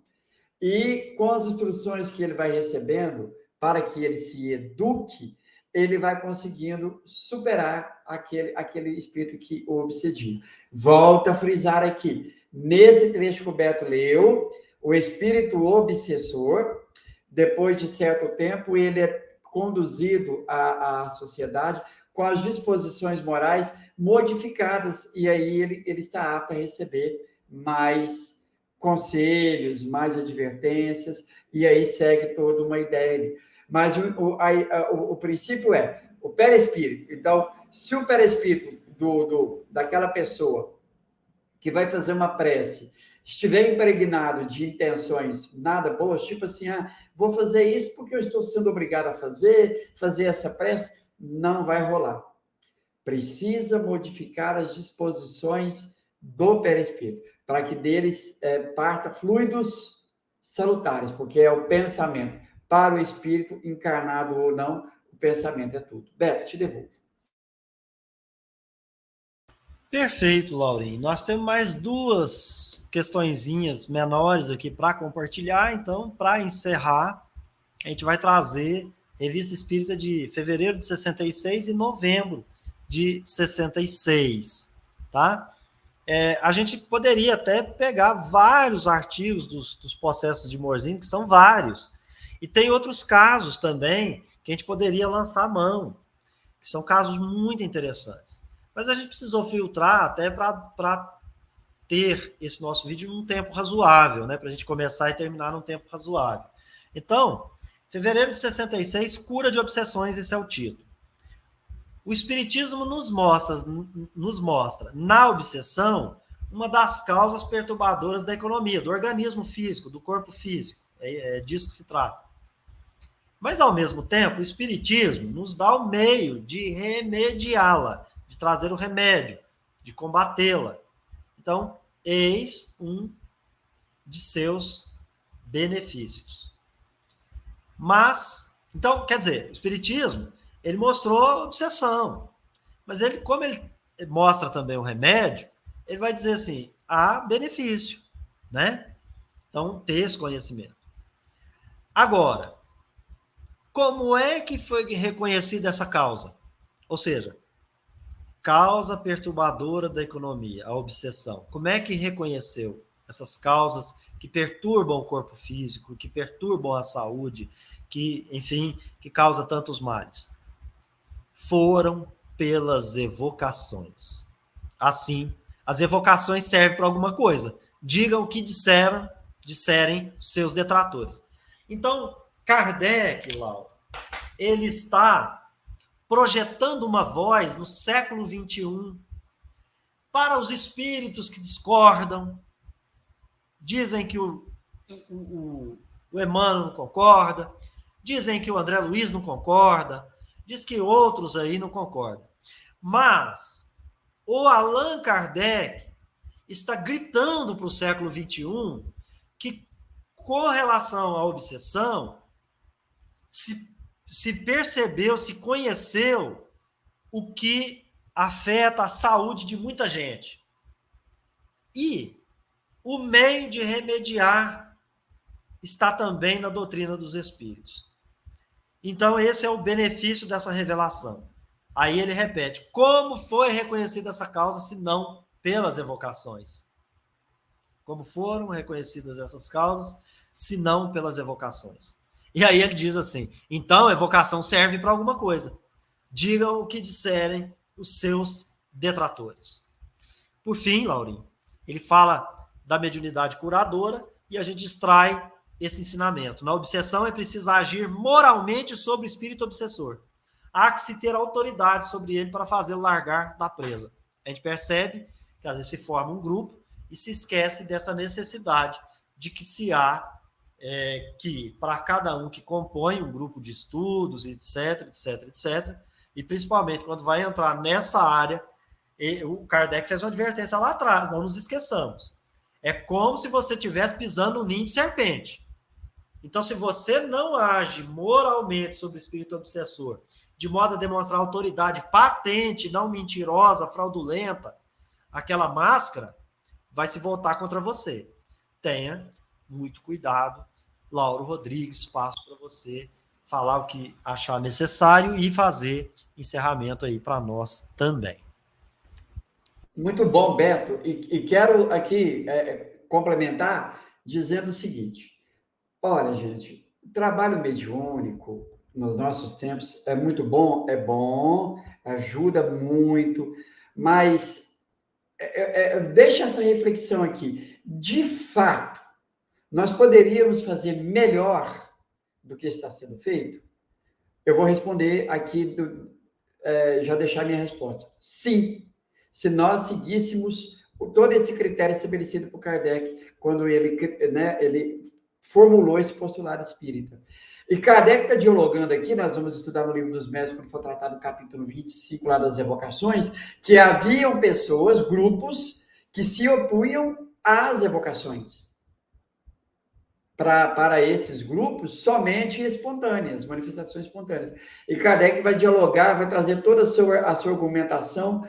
e com as instruções que ele vai recebendo para que ele se eduque, ele vai conseguindo superar aquele espírito que o obsedia. Volta a frisar aqui, nesse trecho que o Beto leu, o espírito obsessor, depois de certo tempo, ele é conduzido à sociedade com as disposições morais modificadas, e aí ele está apto a receber mais conselhos, mais advertências, e aí segue toda uma ideia. Mas o princípio é o perispírito. Então, se o perispírito daquela pessoa que vai fazer uma prece estiver impregnado de intenções nada boas, tipo assim, vou fazer isso porque eu estou sendo obrigado a fazer essa prece, não vai rolar. Precisa modificar as disposições do perispírito, para que deles parta fluidos salutares, porque é o pensamento. Para o espírito, encarnado ou não, o pensamento é tudo. Beto, te devolvo. Perfeito, Laurinho. Nós temos mais duas questõezinhas menores aqui para compartilhar. Então, para encerrar, a gente vai trazer Revista Espírita de fevereiro de 66 e novembro de 66, tá? A gente poderia até pegar vários artigos dos processos de Morzine, que são vários. E tem outros casos também que a gente poderia lançar a mão, que são casos muito interessantes. Mas a gente precisou filtrar até para ter esse nosso vídeo num tempo razoável, né? Para a gente começar e terminar num tempo razoável. Então, fevereiro de 66, Cura de Obsessões, esse é o título. O Espiritismo nos mostra na obsessão uma das causas perturbadoras da economia, do organismo físico, do corpo físico. É disso que se trata. Mas, ao mesmo tempo, o Espiritismo nos dá o meio de remediá-la, de trazer o remédio, de combatê-la. Então, eis um de seus benefícios. Mas, então, quer dizer, o Espiritismo, ele mostrou a obsessão, mas ele, como ele mostra também o remédio, ele vai dizer assim, há benefício, né? Então, ter esse conhecimento. Agora, como é que foi reconhecida essa causa? Ou seja, causa perturbadora da economia, a obsessão. Como é que reconheceu essas causas que perturbam o corpo físico, que perturbam a saúde, que, enfim, que causa tantos males? Foram pelas evocações. Assim, as evocações servem para alguma coisa. Digam o que disserem seus detratores. Então, Kardec, Lau, ele está projetando uma voz no século XXI para os espíritos que discordam, dizem que o Emmanuel não concorda, dizem que o André Luiz não concorda, diz que outros aí não concordam. Mas o Allan Kardec está gritando para o século XXI que, com relação à obsessão, se se percebeu, se conheceu o que afeta a saúde de muita gente. E o meio de remediar está também na doutrina dos espíritos. Então, esse é o benefício dessa revelação. Aí ele repete, como foi reconhecida essa causa, se não pelas evocações? Como foram reconhecidas essas causas, se não pelas evocações? E aí ele diz assim, então a evocação serve para alguma coisa. Digam o que disserem os seus detratores. Por fim, Laurinho, ele fala da mediunidade curadora e a gente extrai esse ensinamento. Na obsessão é preciso agir moralmente sobre o espírito obsessor. Há que se ter autoridade sobre ele para fazê-lo largar da presa. A gente percebe que às vezes se forma um grupo e se esquece dessa necessidade de que se há que para cada um que compõe um grupo de estudos, etc, etc, etc, e principalmente quando vai entrar nessa área, o Kardec fez uma advertência lá atrás, não nos esqueçamos. É como se você estivesse pisando no ninho de serpente. Então, se você não age moralmente sobre o espírito obsessor, de modo a demonstrar autoridade patente, não mentirosa, fraudulenta, aquela máscara vai se voltar contra você. Tenha muito cuidado. Lauro Rodrigues, passo para você falar o que achar necessário e fazer encerramento aí para nós também. Muito bom, Beto. E quero aqui complementar dizendo o seguinte. Olha, gente, o trabalho mediúnico nos nossos tempos é muito bom, ajuda muito, mas deixa essa reflexão aqui. De fato, nós poderíamos fazer melhor do que está sendo feito? Eu vou responder aqui, já deixar minha resposta. Sim, se nós seguíssemos todo esse critério estabelecido por Kardec, quando ele formulou esse postulado espírita. E Kardec está dialogando aqui, nós vamos estudar no Livro dos Médiuns, quando for tratado o capítulo 25, lá das evocações, que haviam pessoas, grupos, que se opunham às evocações. Para esses grupos, somente espontâneas, manifestações espontâneas. E Kardec vai dialogar, vai trazer toda a sua argumentação,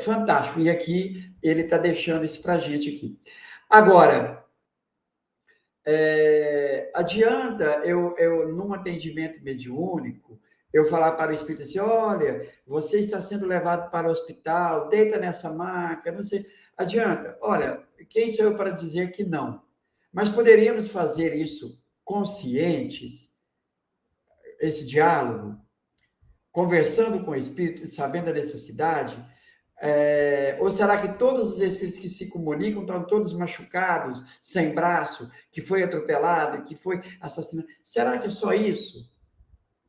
fantástico. E aqui ele está deixando isso para a gente aqui. Agora, adianta eu, num atendimento mediúnico, eu falar para o espírito assim, olha, você está sendo levado para o hospital, deita nessa maca, não sei. Adianta? Olha, quem sou eu para dizer que não? Mas poderíamos fazer isso conscientes, esse diálogo, conversando com o espírito, sabendo da necessidade? Ou será que todos os espíritos que se comunicam estão todos machucados, sem braço, que foi atropelado, que foi assassinado? Será que é só isso?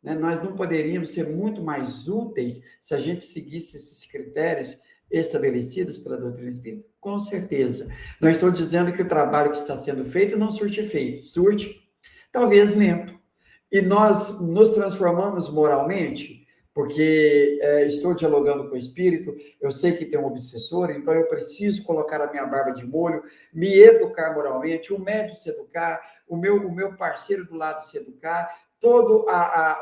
Nós não poderíamos ser muito mais úteis se a gente seguisse esses critérios estabelecidos pela doutrina espírita? Com certeza. Não estou dizendo que o trabalho que está sendo feito não surte efeito. Surte, talvez lento. E nós nos transformamos moralmente, porque estou dialogando com o espírito, eu sei que tem um obsessor, então eu preciso colocar a minha barba de molho, me educar moralmente, o médium se educar, o meu parceiro do lado se educar, todo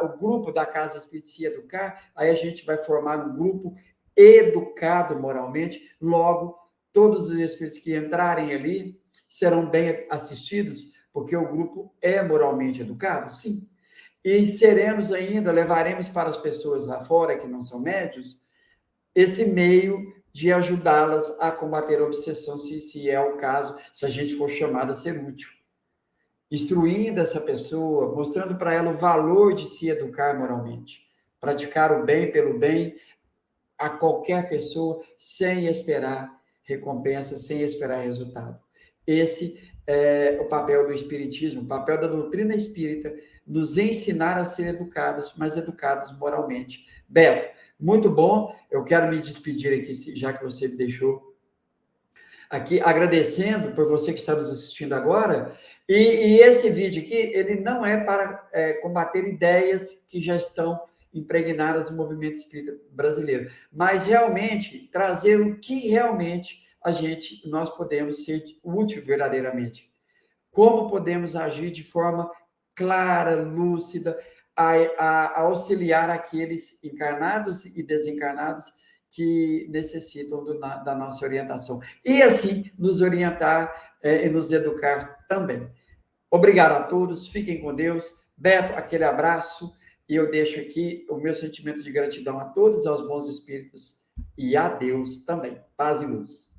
o grupo da Casa Espírita se educar, aí a gente vai formar um grupo educado moralmente, logo, todos os espíritos que entrarem ali serão bem assistidos, porque o grupo é moralmente educado, sim. E seremos ainda, levaremos para as pessoas lá fora, que não são médios, esse meio de ajudá-las a combater a obsessão, se é o caso, se a gente for chamado a ser útil. Instruindo essa pessoa, mostrando para ela o valor de se educar moralmente, praticar o bem pelo bem a qualquer pessoa, sem esperar recompensa, sem esperar resultado. Esse é o papel do espiritismo, o papel da doutrina espírita, nos ensinar a ser educados, mas educados moralmente. Beto, muito bom, eu quero me despedir aqui, já que você me deixou aqui, agradecendo por você que está nos assistindo agora, e esse vídeo aqui, ele não é para combater ideias que já estão impregnadas no movimento espírita brasileiro, mas realmente trazer o que realmente nós podemos ser útil verdadeiramente. Como podemos agir de forma clara, lúcida, a auxiliar aqueles encarnados e desencarnados que necessitam da nossa orientação. E assim nos orientar e nos educar também. Obrigado a todos, fiquem com Deus. Beto, aquele abraço. E eu deixo aqui o meu sentimento de gratidão a todos, aos bons espíritos e a Deus também. Paz e luz.